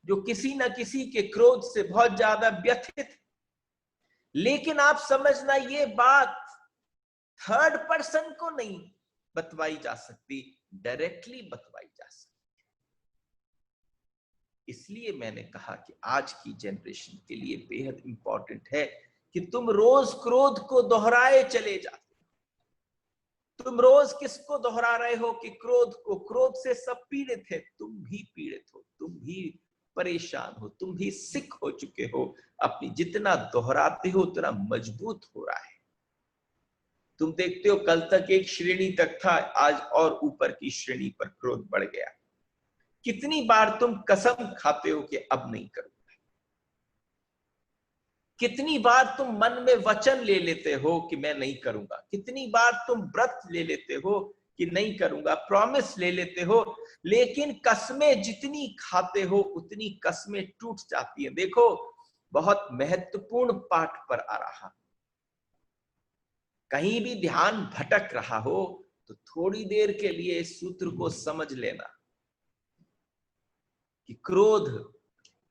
जो किसी न किसी के क्रोध से बहुत ज्यादा व्यथित, लेकिन आप समझना ये बात थर्ड पर्सन को नहीं बतवाई जा सकती, डायरेक्टली बतवाई जा सकती। इसलिए मैंने कहा कि आज की जनरेशन के लिए बेहद इंपॉर्टेंट है कि तुम रोज क्रोध को दोहराए चले जाते। तुम रोज किसको दोहरा रहे हो? कि क्रोध को। क्रोध से सब पीड़ित है, तुम भी पीड़ित हो, तुम भी परेशान हो, तुम भी सिक हो चुके हो। अपनी जितना दोहराते हो उतना मजबूत हो रहा है। तुम देखते हो कल तक एक श्रेणी तक था, आज और ऊपर की श्रेणी पर क्रोध बढ़ गया। कितनी बार तुम कसम खाते हो कि अब नहीं करूंगा। कितनी बार तुम मन में वचन ले लेते हो कि मैं नहीं करूंगा, कितनी बार तुम व्रत ले लेते हो कि नहीं करूंगा, प्रॉमिस ले लेते हो, लेकिन कसमें जितनी खाते हो उतनी कसमें टूट जाती हैं। देखो, बहुत महत्वपूर्ण पाठ पर आ रहा, कहीं भी ध्यान भटक रहा हो तो थोड़ी देर के लिए इस सूत्र को समझ लेना कि क्रोध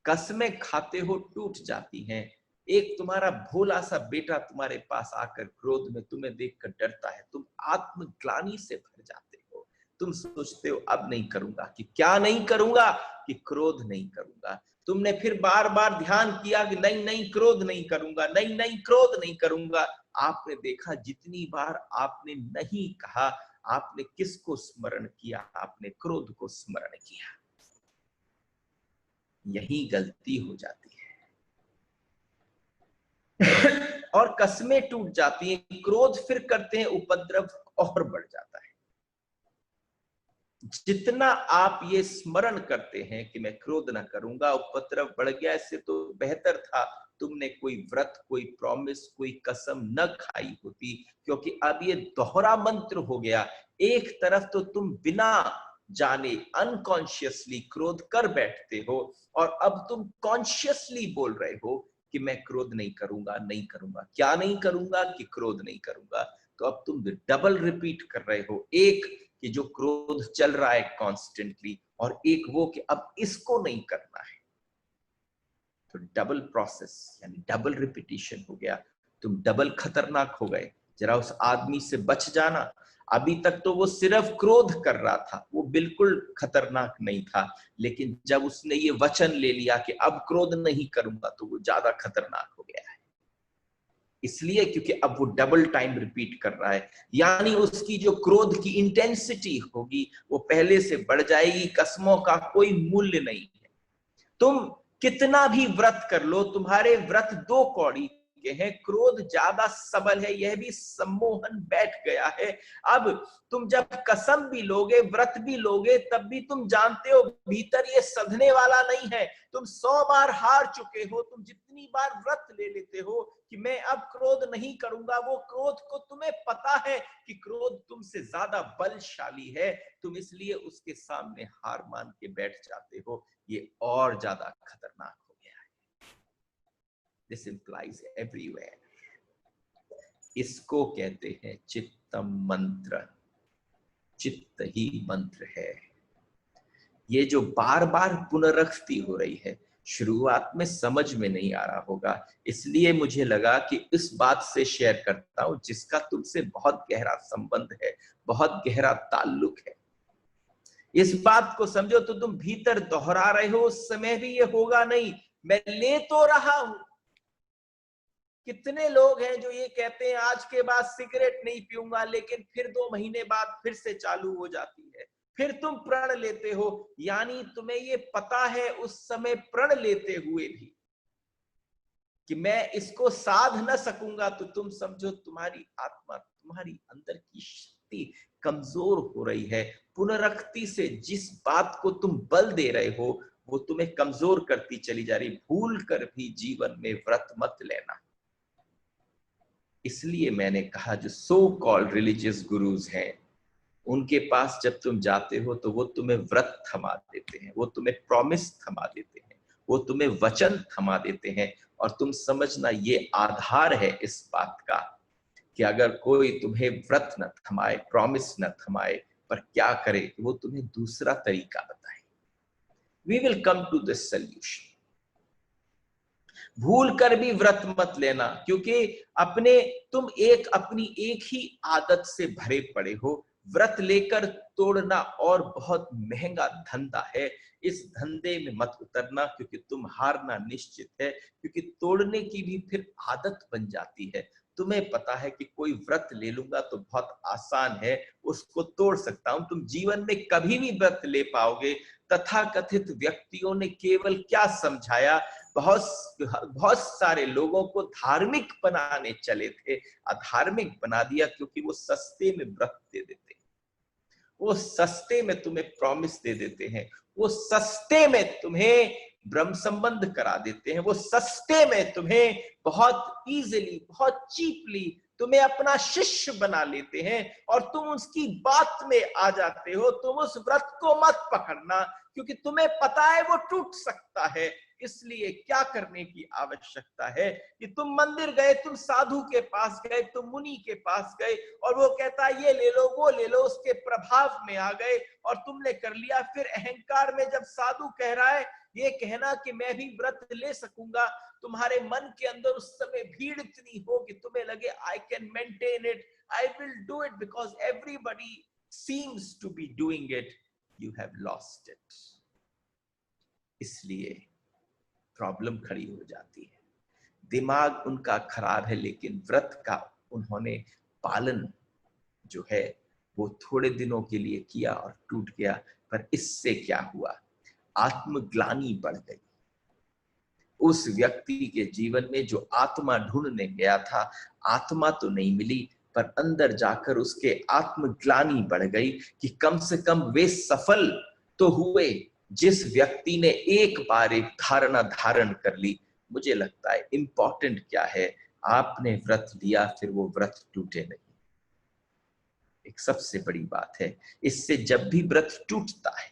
कसमें खाते हो टूट जाती हैं। एक तुम्हारा भोला सा बेटा तुम्हारे पास आकर क्रोध में तुम्हें देखकर डरता है, तुम आत्मग्लानि से भर जाते हो, तुम सोचते हो अब नहीं करूंगा, कि क्या नहीं करूंगा, कि क्रोध नहीं करूंगा। तुमने फिर बार बार ध्यान किया कि नहीं नहीं क्रोध नहीं करूंगा, नहीं नहीं क्रोध नहीं करूंगा। आपने देखा जितनी बार आपने नहीं कहा, आपने किसको स्मरण किया, आपने क्रोध को स्मरण किया। यही गलती हो जाती है और कस्में टूट जाती हैं। क्रोध फिर करते हैं, उपद्रव और बढ़ जाता है। जितना आप ये स्मरण करते हैं कि मैं क्रोध ना करूंगा, उपद्रव बढ़ गया, इससे तो बेहतर था तुमने कोई व्रत, कोई प्रॉमिस, कोई कसम न खाई होती, क्योंकि अब ये दोहरा मंत्र हो गया। एक तरफ तो तुम बिना जाने अनकॉन्शियसली क्रोध कर बैठते हो, और अब तुम कॉन्शियसली बोल रहे हो कि मैं क्रोध नहीं करूंगा, नहीं करूंगा। क्या नहीं करूंगा, कि क्रोध नहीं करूंगा। तो अब तुम डबल रिपीट कर रहे हो, एक कि जो क्रोध चल रहा है कॉन्स्टेंटली, और एक वो कि अब इसको नहीं करना है। तो डबल प्रोसेस यानी डबल रिपीटिशन हो गया, तुम डबल खतरनाक हो गए। जरा उस आदमी से बच जाना। अभी तक तो वो सिर्फ क्रोध कर रहा था, वो बिल्कुल खतरनाक नहीं था, लेकिन जब उसने ये वचन ले लिया कि अब क्रोध नहीं करूंगा, तो वो ज्यादा खतरनाक हो गया है। इसलिए क्योंकि अब वो डबल टाइम रिपीट कर रहा है, यानी उसकी जो क्रोध की इंटेंसिटी होगी वो पहले से बढ़ जाएगी। कसमों का कोई मूल्य नहीं है। तुम कितना भी व्रत कर लो, तुम्हारे व्रत दो कौड़ी के हैं। क्रोध ज्यादा सबल है, यह भी सम्मोहन बैठ गया है। अब तुम जब कसम भी लोगे, व्रत भी लोगे, तब भी तुम जानते हो भीतर ये सधने वाला नहीं है। तुम 100 बार हार चुके हो। तुम जितनी बार व्रत ले लेते हो कि मैं अब क्रोध नहीं करूंगा, वो क्रोध को तुम्हें पता है कि क्रोध तुमसे ज्यादा बलशाली है, तुम इसलिए उसके सामने हार मान के बैठ जाते हो। ये और ज्यादा खतरनाक हो गया है। This implies everywhere. इसको कहते हैं चित्तम मंत्र। चित्त ही मंत्र है। ये जो बार बार पुनरावृत्ति हो रही है, शुरुआत में समझ में नहीं आ रहा होगा, इसलिए मुझे लगा कि इस बात से शेयर करता हूं जिसका तुमसे बहुत गहरा संबंध है, बहुत गहरा ताल्लुक है। इस बात को समझो तो तुम भीतर दोहरा रहे हो, उस समय भी ये होगा नहीं, मैं ले तो रहा हूं। कितने लोग हैं जो ये कहते हैं आज के बाद सिगरेट नहीं पीऊंगा, लेकिन फिर 2 महीने बाद फिर से चालू हो जाती है। फिर तुम प्रण लेते हो, यानी तुम्हें ये पता है उस समय प्रण लेते हुए भी कि मैं इसको साध न सकूंगा, तो तुम समझो तुम्हारी आत्मा, तुम्हारी अंदर की शक्ति कमजोर हो रही है। पुनरक्ति से जिस बात को तुम बल दे रहे हो वो तुम्हें कमजोर करती चली जा रही। भूल कर भी जीवन में व्रत मत लेना। इसलिए मैंने कहा जो सो कॉल्ड रिलीजियस गुरुज हैं, उनके पास जब तुम जाते हो तो वो तुम्हें व्रत थमा देते हैं, वो तुम्हें प्रॉमिस थमा देते हैं, वो तुम्हें वचन थमा देते हैं। और तुम समझना ये आधार है इस बात का कि अगर कोई तुम्हें व्रत न थमाए, प्रॉमिस न थमाए, पर क्या करे, वो तुम्हें दूसरा तरीका बताए। We will come to this solution. भूल कर भी व्रत मत लेना, क्योंकि अपनी एक ही आदत से भरे पड़े हो। व्रत लेकर तोड़ना और बहुत महंगा धंधा है। इस धंधे में मत उतरना, क्योंकि तुम हारना निश्चित है, क्योंकि तोड़ने की भी फिर आदत बन जाती है। तुम्हें पता है कि कोई व्रत ले लूंगा तो बहुत आसान है, उसको तोड़ सकता हूं। तुम जीवन में कभी भी व्रत ले पाओगे? तथाकथित व्यक्तियों ने केवल क्या समझाया, बहुत सारे लोगों को धार्मिक बनाने चले थे, अधार्मिक बना दिया, क्योंकि वो सस्ते में व्रत दे देते हैं, वो सस्ते में तुम्हें प्रॉमिस दे देते हैं, वो सस्ते में तुम्हें ब्रह्म संबंध करा देते हैं। वो सस्ते में तुम्हें बहुत इजीली, बहुत चीपली तुम्हें अपना शिष्य बना लेते हैं और तुम उसकी बात में आ जाते हो। तुम उस व्रत को मत पकड़ना, क्योंकि तुम्हें पता है वो टूट सकता है। इसलिए क्या करने की आवश्यकता है कि तुम मंदिर गए, तुम साधु के पास गए, तुम मुनि के पास गए और वो कहता है ये ले लो, वो ले लो, उसके प्रभाव में आ गए और तुमने कर लिया। फिर अहंकार में जब साधु कह रहा है ये कहना कि मैं भी व्रत ले सकूंगा, तुम्हारे मन के अंदर उस समय भीड़ इतनी हो कि तुम्हें लगे I can maintain it, I will do it because everybody seems to be doing it, you have lost it. इसलिए प्रॉब्लम खड़ी हो जाती है। दिमाग उनका खराब है, लेकिन व्रत का उन्होंने पालन जो है वो थोड़े दिनों के लिए किया और टूट गया। पर इससे क्या हुआ? आत्मग्लानि बढ़ गई। उस व्यक्ति के जीवन में जो आत्मा ढूंढने गया था, आत्मा तो नहीं मिली, पर अंदर जाकर उसके आत्मग्लानि बढ़ गई कि कम से कम वे सफल तो हुए। जिस व्यक्ति ने एक बार एक धारणा धारण कर ली, मुझे लगता है इंपॉर्टेंट क्या है, आपने व्रत लिया, फिर वो व्रत टूटे नहीं। एक सबसे बड़ी बात है। इससे जब भी व्रत टूटता है,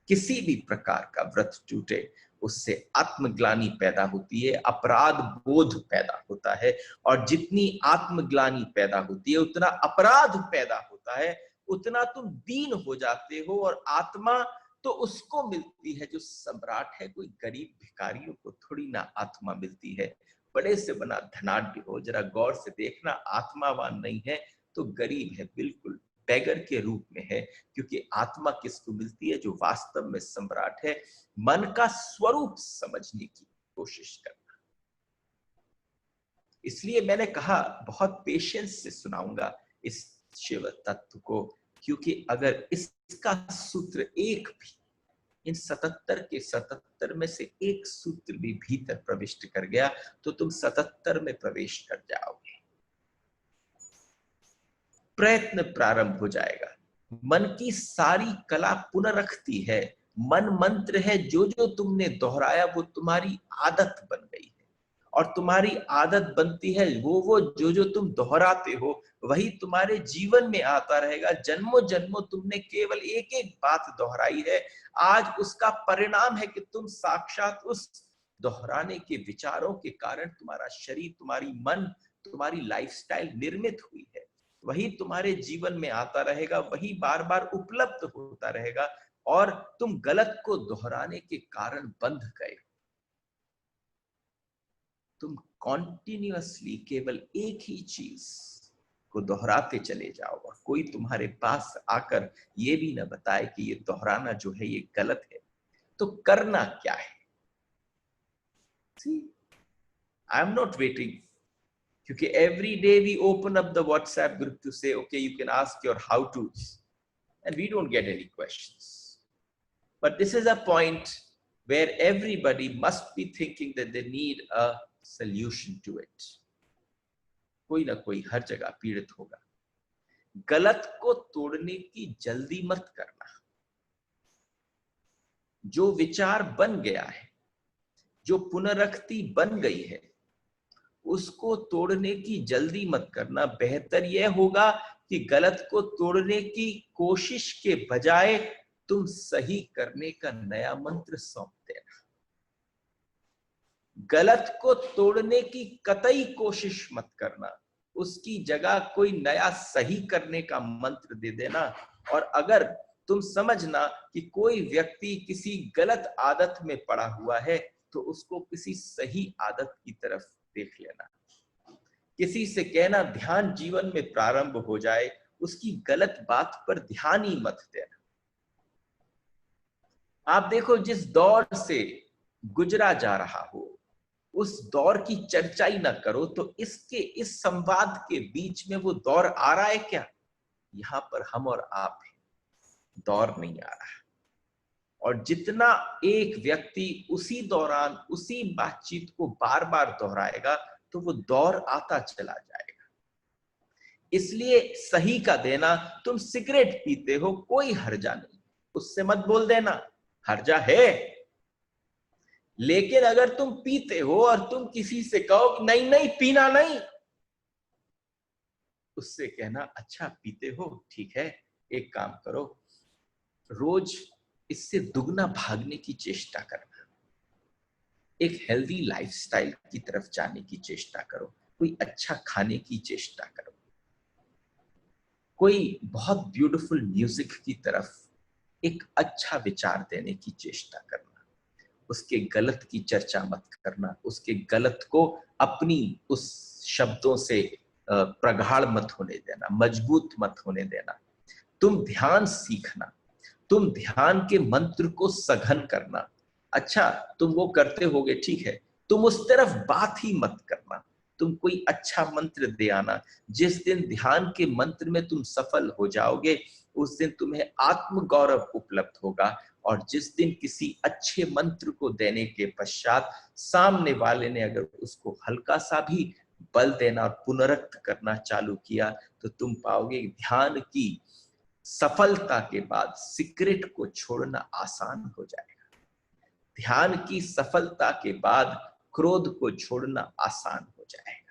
किसी भी प्रकार का व्रत टूटे, उससे आत्मग्लानि पैदा होती है, अपराध बोध पैदा होता है। और जितनी आत्मग्लानि पैदा होती है, उतना अपराध पैदा होता है, उतना तुम दीन हो जाते हो। और आत्मा तो उसको मिलती है जो सम्राट है, कोई गरीब भिखारियों को थोड़ी ना आत्मा मिलती है। बड़े से बना धनाढ्य हो, जरा गौर से देखना, आत्मावान नहीं है तो गरीब है, बिल्कुल बैगर के रूप में है। क्योंकि आत्मा किसको मिलती है? जो वास्तव में सम्राट है। मन का स्वरूप समझने की कोशिश करना। इसलिए मैंने कहा बहुत पेशेंस से सुनाऊंगा इस शिव तत्व को, क्योंकि अगर इसका सूत्र एक भी, इन 77 के 77 में से एक सूत्र भी भीतर प्रविष्ट कर गया, तो तुम 77 में प्रवेश कर जाओगे। प्रयत्न प्रारंभ हो जाएगा। मन की सारी कला पुनरखती है। मन मंत्र है, जो जो तुमने दोहराया वो तुम्हारी आदत बन गई है। और तुम्हारी आदत बनती है, वो जो जो तुम दोहराते हो वही तुम्हारे जीवन में आता रहेगा। जन्मों जन्मों तुमने केवल एक एक बात दोहराई है। आज उसका परिणाम है कि तुम साक्षात उस दोहराने के विचारों के कारण तुम्हारा शरीर, तुम्हारी मन, तुम्हारी लाइफस्टाइल निर्मित हुई है। वही तुम्हारे जीवन में आता रहेगा, वही बार बार उपलब्ध होता रहेगा। और तुम गलत को दोहराने के कारण बंध गए। तुम कॉन्टिन्यूअसली केवल एक ही चीज को दोहराते चले जाओ और कोई तुम्हारे पास आकर ये भी ना बताए कि ये दोहराना जो है ये गलत है, तो करना क्या है? See, I am not waiting. क्योंकि every day we open up the WhatsApp group to say, okay, you can ask your how-tos, and we don't get any questions. But this is a point where everybody must be thinking that they need a solution to it. कोई ना कोई हर जगह पीड़ित होगा। गलत को तोड़ने की जल्दी मत करना। जो विचार बन गया है, जो पुनरक्ति बन गई है, उसको तोड़ने की जल्दी मत करना। बेहतर यह होगा कि गलत को तोड़ने की कोशिश के बजाय तुम सही करने का नया मंत्र सौंप देना। गलत को तोड़ने की कतई कोशिश मत करना, उसकी जगह कोई नया सही करने का मंत्र दे देना। और अगर तुम समझना कि कोई व्यक्ति किसी गलत आदत में पड़ा हुआ है, तो उसको किसी सही आदत की तरफ देख लेना। किसी से कहना ध्यान जीवन में प्रारंभ हो जाए, उसकी गलत बात पर ध्यान ही मत देना। आप देखो, जिस दौर से गुजरा जा रहा हो उस दौर की चर्चा ही ना करो, तो इस संवाद के बीच में वो दौर आ रहा है क्या? यहां पर हम और आप हैं, दौर नहीं आ रहा। और जितना एक व्यक्ति उसी दौरान उसी बातचीत को बार बार दोहराएगा, तो वो दौर आता चला जाएगा। इसलिए सही का देना। तुम सिगरेट पीते हो, कोई हर्जा नहीं, उससे मत बोल देना हर्जा है। लेकिन अगर तुम पीते हो और तुम किसी से कहो कि नहीं नहीं पीना नहीं, उससे कहना अच्छा पीते हो, ठीक है, एक काम करो, रोज इससे दुगना भागने की चेष्टा करना, एक हेल्दी लाइफस्टाइल की तरफ जाने की चेष्टा करो, कोई अच्छा खाने की चेष्टा करो, कोई बहुत ब्यूटीफुल म्यूजिक की तरफ एक अच्छा विचार देने की चेष्टा करना, उसके गलत की चर्चा मत करना, उसके गलत को अपनी उस शब्दों से प्रगाढ़ मत होने देना, मजबूत मत होने देना। तुम ध्यान सीखना, तुम ध्यान के मंत्र को सघन करना। अच्छा तुम वो करते होगे, ठीक है, तुम उस तरफ बात ही मत करना, तुम कोई अच्छा मंत्र दे आना। जिस दिन ध्यान के मंत्र में तुम सफल हो जाओगे, उस दिन तुम्हें आत्म गौरव उपलब्ध होगा। और जिस दिन किसी अच्छे मंत्र को देने के पश्चात सामने वाले ने अगर उसको हल्का सा भी बल देना और पुनरुक्त करना चालू किया, तो तुम पाओगे ध्यान की सफलता के बाद सिगरेट को छोड़ना आसान हो जाएगा। ध्यान की सफलता के बाद क्रोध को छोड़ना आसान हो जाएगा।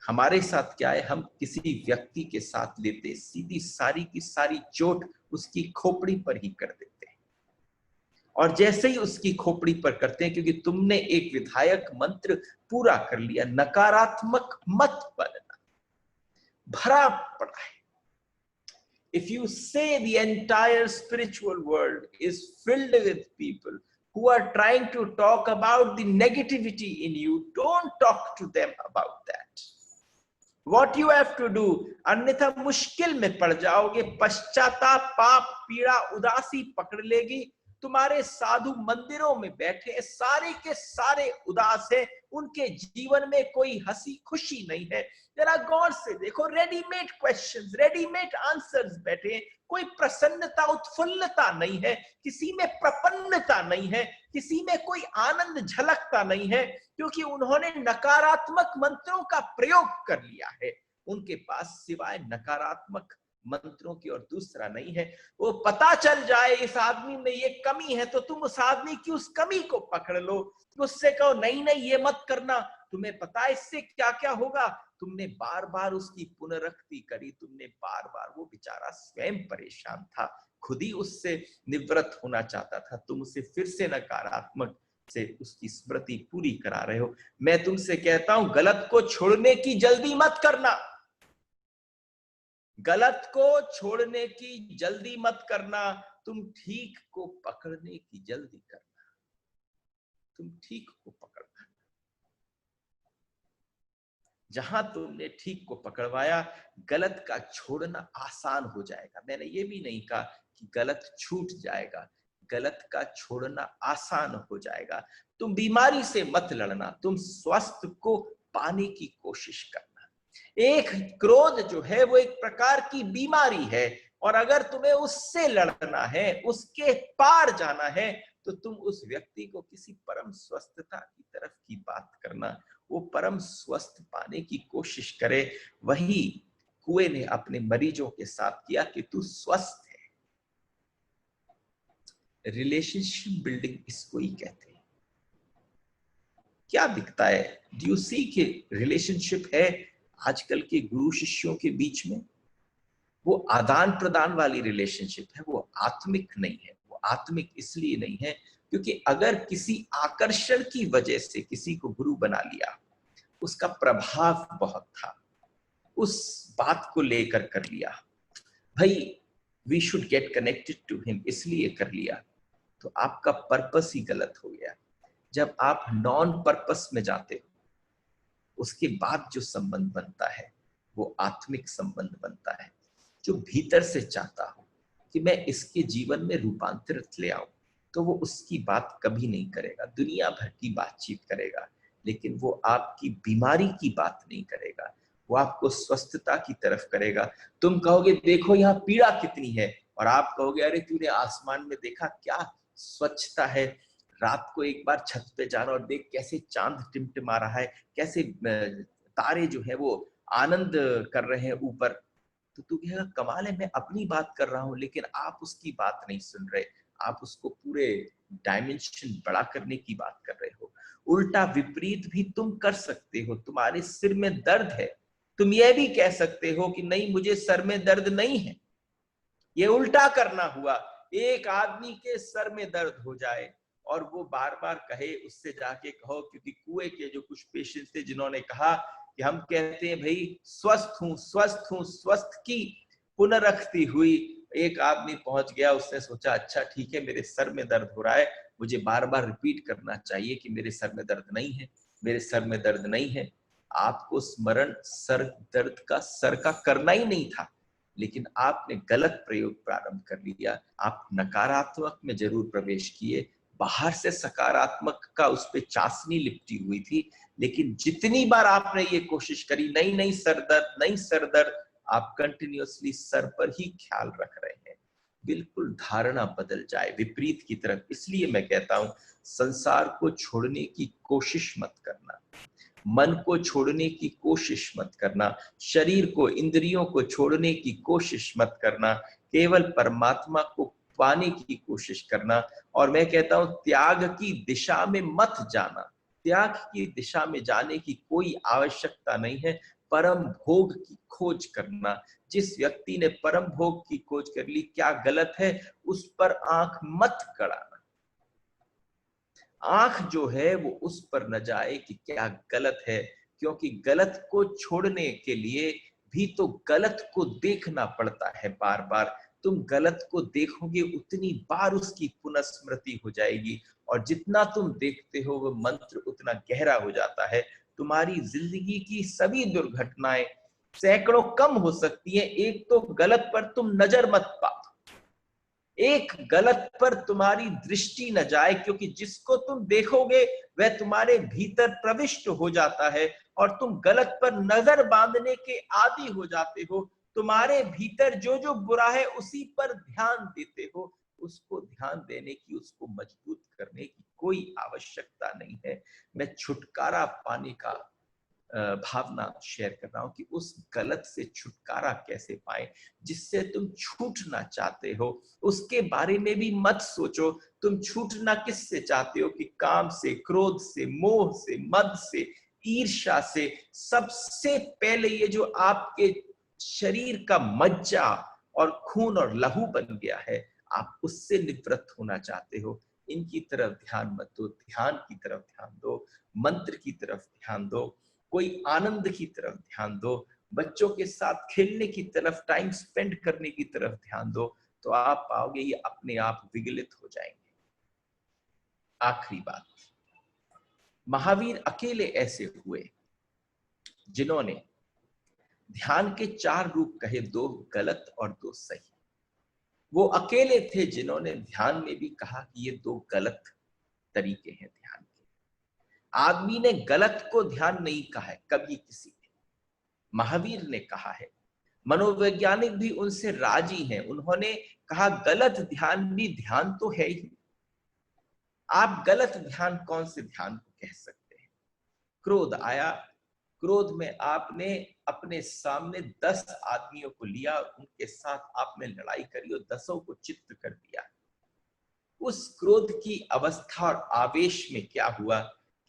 हमारे साथ क्या है, हम किसी व्यक्ति के साथ लेते सीधी सारी की सारी चोट उसकी खोपड़ी पर ही कर देते हैं, और जैसे ही उसकी खोपड़ी पर करते हैं, क्योंकि तुमने एक विधायक मंत्र पूरा कर लिया, नकारात्मक मत बनना, भरा पड़ा है। If you say the entire spiritual world is filled with people who are trying to talk about the negativity in you, don't talk to them about that. What you have to do, अन्यथा मुश्किल में पड़ जाओगे, पश्चाताप, पाप, पीड़ा, उदासी पकड़ लेगी। तुम्हारे साधु मंदिरों में बैठे सारे के सारे उदास हैं, उनके जीवन में कोई हंसी खुशी नहीं है। जरा गौर से देखो, रेडीमेड क्वेश्चंस, रेडीमेड आंसर्स बैठे, कोई प्रसन्नता उत्फुल्लता नहीं है, किसी में प्रपन्नता नहीं है, किसी में कोई आनंद झलकता नहीं है, क्योंकि उन्होंने नकारात्मक मंत्रों का प्रयोग कर लिया है। उनके पास सिवाय नकारात्मक मंत्रों की और दूसरा नहीं है। वो पता चल जाए इस आदमी में ये कमी है, तो तुम उस आदमी की उस कमी को पकड़ लो, उससे कहो नहीं नहीं ये मत करना, तुम्हें पता है इससे क्या क्या होगा। तुमने बार बार उसकी पुनरुक्ति करी, तुमने बार बार, वो बेचारा स्वयं परेशान था, खुद ही उससे निवृत्त होना चाहता था, तुम उसे फिर से नकारात्मक से उसकी स्मृति पूरी करा रहे हो। मैं तुमसे कहता हूं, गलत को छोड़ने की जल्दी मत करना, गलत को छोड़ने की जल्दी मत करना, तुम ठीक को पकड़ने की जल्दी करना, तुम ठीक को पकड़ना। जहां तुमने ठीक को पकड़वाया, गलत का छोड़ना आसान हो जाएगा। मैंने ये भी नहीं कहा कि गलत छूट जाएगा, गलत का छोड़ना आसान हो जाएगा। तुम बीमारी से मत लड़ना, तुम स्वास्थ्य को पाने की कोशिश करना। एक क्रोध जो है वो एक प्रकार की बीमारी है, और अगर तुम्हें उससे लड़ना है, उसके पार जाना है, तो तुम उस व्यक्ति को किसी परम स्वस्थता की तरफ की बात करना, वो परम स्वस्थ पाने की कोशिश करे। वही कुएं ने अपने मरीजों के साथ किया कि तू स्वस्थ है। रिलेशनशिप बिल्डिंग इसको ही कहते हैं। क्या दिखता है, डू यू सी कि रिलेशनशिप है आजकल के गुरु शिष्यों के बीच में, वो आदान प्रदान वाली रिलेशनशिप है, वो आत्मिक नहीं है। वो आत्मिक इसलिए नहीं है क्योंकि अगर किसी आकर्षण की वजह से किसी को गुरु बना लिया, उसका प्रभाव बहुत था, उस बात को लेकर कर लिया, भाई we should get connected to him, इसलिए कर लिया, तो आपका पर्पस ही गलत हो गया। जब आप नॉन पर्पस में जाते हो, उसके बाद जो संबंध बनता है वो आत्मिक संबंध बनता है, जो भीतर से चाहता हो कि मैं इसके जीवन में रूपांतरित ले आऊं, तो वो उसकी बात कभी नहीं करेगा, दुनिया भर की बातचीत करेगा, लेकिन वो आपकी बीमारी की बात नहीं करेगा, वो आपको स्वस्थता की तरफ करेगा। तुम कहोगे देखो यहाँ पीड़ा कितनी है, और आप कहोगे अरे तूने आसमान में देखा क्या स्वच्छता है, रात को एक बार छत पे जाना और देख कैसे चांद टिमटिमा रहा है, कैसे तारे जो है वो आनंद कर रहे हैं ऊपर, तो तू कहेगा कमाल है, मैं अपनी बात कर रहा हूं लेकिन आप उसकी बात नहीं सुन रहे, आप उसको पूरे डायमेंशन बड़ा करने की बात कर रहे हो। उल्टा विपरीत भी तुम कर सकते हो। तुम्हारे सिर में दर्द है, तुम यह भी कह सकते हो कि नहीं, मुझे सर में दर्द नहीं है। ये उल्टा करना हुआ। एक आदमी के सर में दर्द हो जाए और वो बार बार कहे, उससे जाके कहो, क्योंकि कुएं के जो कुछ पेशेंट थे जिन्होंने कहा कि हम कहते हैं भाई स्वस्थ हूं स्वस्थ हूं, स्वस्थ की पुनरक्ति हुई। एक आदमी पहुंच गया, उसने सोचा अच्छा ठीक है, मेरे सर में दर्द हो रहा है, मुझे बार बार रिपीट करना चाहिए कि मेरे सर में दर्द नहीं है, मेरे सर में दर्द नहीं है। आपको स्मरण सर का करना ही नहीं था, लेकिन आपने गलत प्रयोग प्रारंभ कर लिया। आप नकारात्मक में जरूर प्रवेश किए, बाहर से सकारात्मक का उस पर चाशनी लिपटी हुई थी, लेकिन जितनी बार आपने ये कोशिश करी नहीं नहीं सर दर्द, नहीं सर दर्द, आप कंटिन्यूअसली सर पर ही ख्याल रख रहे हैं। बिल्कुल धारणा बदल जाए विपरीत की तरफ। इसलिए मैं कहता हूं, संसार को छोड़ने की कोशिश मत करना, मन को छोड़ने की कोशिश मत करना, शरीर को, इंद्रियों को छोड़ने की कोशिश मत करना, केवल परमात्मा को पाने की कोशिश करना। और मैं कहता हूं, त्याग की दिशा में मत जाना। त्याग की दिशा में जाने की कोई आवश्यकता नहीं है। परम भोग की खोज करना। जिस व्यक्ति ने परम भोग की खोज कर ली, क्या गलत है उस पर आंख मत गड़ाना। आंख जो है वो उस पर न जाए कि क्या गलत है, क्योंकि गलत को छोड़ने के लिए भी तो गलत को देखना पड़ता है बार बार। तुम गलत को देखोगे उतनी बार उसकी पुनस्मृति हो जाएगी, और जितना तुम देखते हो वो मंत्र उतना गहरा हो जाता है। तुम्हारी जिंदगी की सभी दुर्घटनाएं सैकड़ों कम हो सकती है, एक तो गलत पर तुम नजर मत पाओ, एक गलत पर तुम्हारी दृष्टि न जाए, क्योंकि जिसको तुम देखोगे वह तुम्हारे भीतर प्रविष्ट हो जाता है और तुम गलत पर नजर बांधने के आदी हो जाते हो। तुम्हारे भीतर जो जो बुरा है उसी पर ध्यान देते हो। उसको ध्यान देने की, उसको मजबूत करने की कोई आवश्यकता नहीं है। मैं छुटकारा पाने का भावना शेयर कर रहा हूं कि उस गलत से छुटकारा कैसे पाए, जिससे तुम छूटना चाहते हो उसके बारे में भी मत सोचो। तुम छूटना किससे चाहते हो? कि काम से, क्रोध से, मोह से, मद से, ईर्ष्या से। सबसे पहले ये जो आपके शरीर का मज्जा और खून और लहू बन गया है, आप उससे निवृत्त होना चाहते हो। इनकी तरफ ध्यान मत दो, ध्यान की तरफ ध्यान दो, मंत्र की तरफ ध्यान दो, कोई आनंद की तरफ ध्यान दो, बच्चों के साथ खेलने की तरफ, टाइम स्पेंड करने की तरफ ध्यान दो, तो आप पाओगे ये अपने आप विगलित हो जाएंगे। आखिरी बात, महावीर अकेले ऐसे हुए जिन्होंने ध्यान के 4 रूप कहे, 2 गलत और 2 सही। वो अकेले थे जिन्होंने ध्यान में भी कहा कि ये 2 गलत तरीके हैं ध्यान के। आदमी ने गलत को ध्यान नहीं कहा है कभी किसी ने, महावीर ने कहा है। मनोवैज्ञानिक भी उनसे राजी हैं, उन्होंने कहा गलत ध्यान भी ध्यान तो है ही। आप गलत ध्यान कौन से ध्यान को कह सकते हैं? क्रोध आया, क्रोध में आपने अपने सामने 10 आदमियों को लिया और उनके साथ आपने लड़ाई करी और 10 को चित्त कर दिया। उस क्रोध की अवस्था और आवेश में क्या हुआ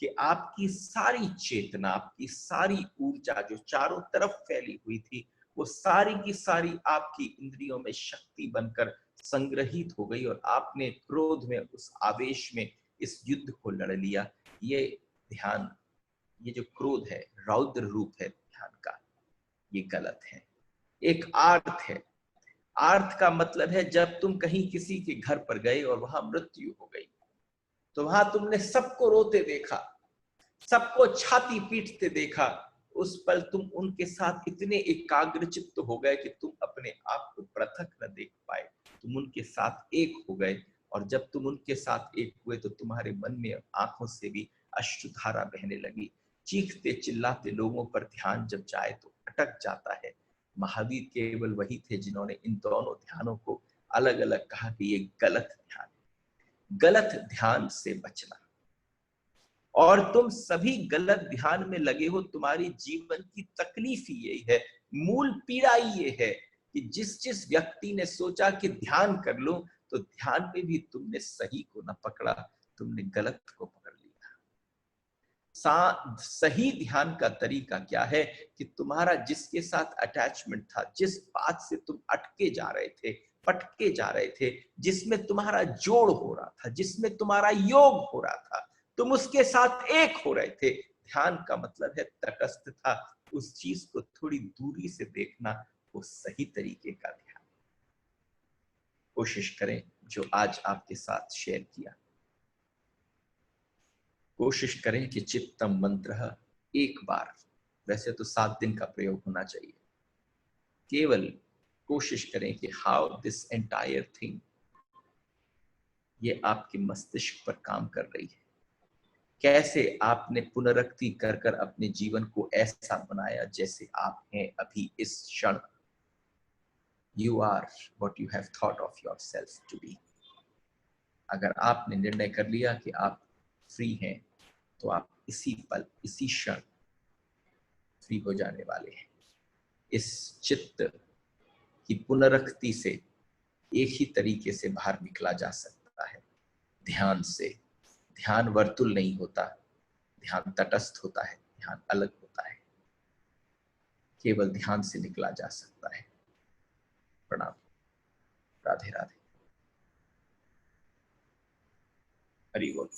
कि आपकी सारी चेतना, आपकी सारी ऊर्जा जो चारों तरफ फैली हुई थी, वो सारी की सारी आपकी इंद्रियों में शक्ति बनकर संग्रहित हो गई और आपने क्रोध में, उस आवेश में इस युद्ध को लड़ लिया। ये ध्यान, ये जो क्रोध है, रौद्र रूप है ध्यान का, ये गलत है। एक आर्थ है। आर्थ का मतलब है जब तुम कहीं किसी के घर पर गए और वहां मृत्यु हो गई, तो वहां तुमने सबको रोते देखा, सबको छाती पीटते देखा, उस पल तुम उनके साथ इतने एकाग्रचित्त हो गए कि तुम अपने आप को पृथक न देख पाए, तुम उनके साथ एक हो गए। और जब तुम उनके साथ एक हुए तो तुम्हारे मन में, आंखों से भी अश्रुधारा बहने लगी। चीखते चिल्लाते लोगों पर ध्यान जब जाए तो अटक जाता है। महावीर केवल वही थे जिन्होंने इन दोनों ध्यानों को अलग अलग कहा कि ये गलत ध्यान है। गलत ध्यान से बचना। और तुम सभी गलत ध्यान में लगे हो, तुम्हारी जीवन की तकलीफ ही यही है, मूल पीड़ा ही ये है कि जिस जिस व्यक्ति ने सोचा कि ध्यान कर लो, तो ध्यान में भी तुमने सही को न पकड़ा, तुमने गलत को पकड़ लिया। सही ध्यान का तरीका क्या है कि तुम्हारा जिसके साथ अटैचमेंट था, जिस बात से तुम अटके जा रहे थे, पटके जा रहे थे, जिसमें तुम्हारा जोड़ हो रहा था, जिसमें तुम्हारा योग हो रहा था, तुम उसके साथ एक हो रहे थे। ध्यान का मतलब है तटस्थता, उस चीज को थोड़ी दूरी से देखना, वो सही तरीके का ध्यान। कोशिश करें जो आज आपके साथ शेयर किया, कोशिश करें कि चित्तम मंत्र एक बार, वैसे तो 7 दिन का प्रयोग होना चाहिए, केवल कोशिश करें कि हाउ दिस एंटायर थिंग ये आपके मस्तिष्क पर काम कर रही है, कैसे आपने पुनरुक्ति कर कर अपने जीवन को ऐसा बनाया जैसे आप हैं अभी इस क्षण। You are what you have thought of yourself to be. अगर आपने निर्णय कर लिया कि आप फ्री हैं, तो आप इसी पल, इसी क्षण फ्री हो जाने वाले हैं। इस चित्त की पुनरुक्ति से एक ही तरीके से बाहर निकला जा सकता है, ध्यान से। ध्यान वर्तुल नहीं होता, ध्यान तटस्थ होता है, ध्यान अलग होता है। केवल ध्यान से निकला जा सकता है। प्रणाम। राधे राधे। हरि बोल।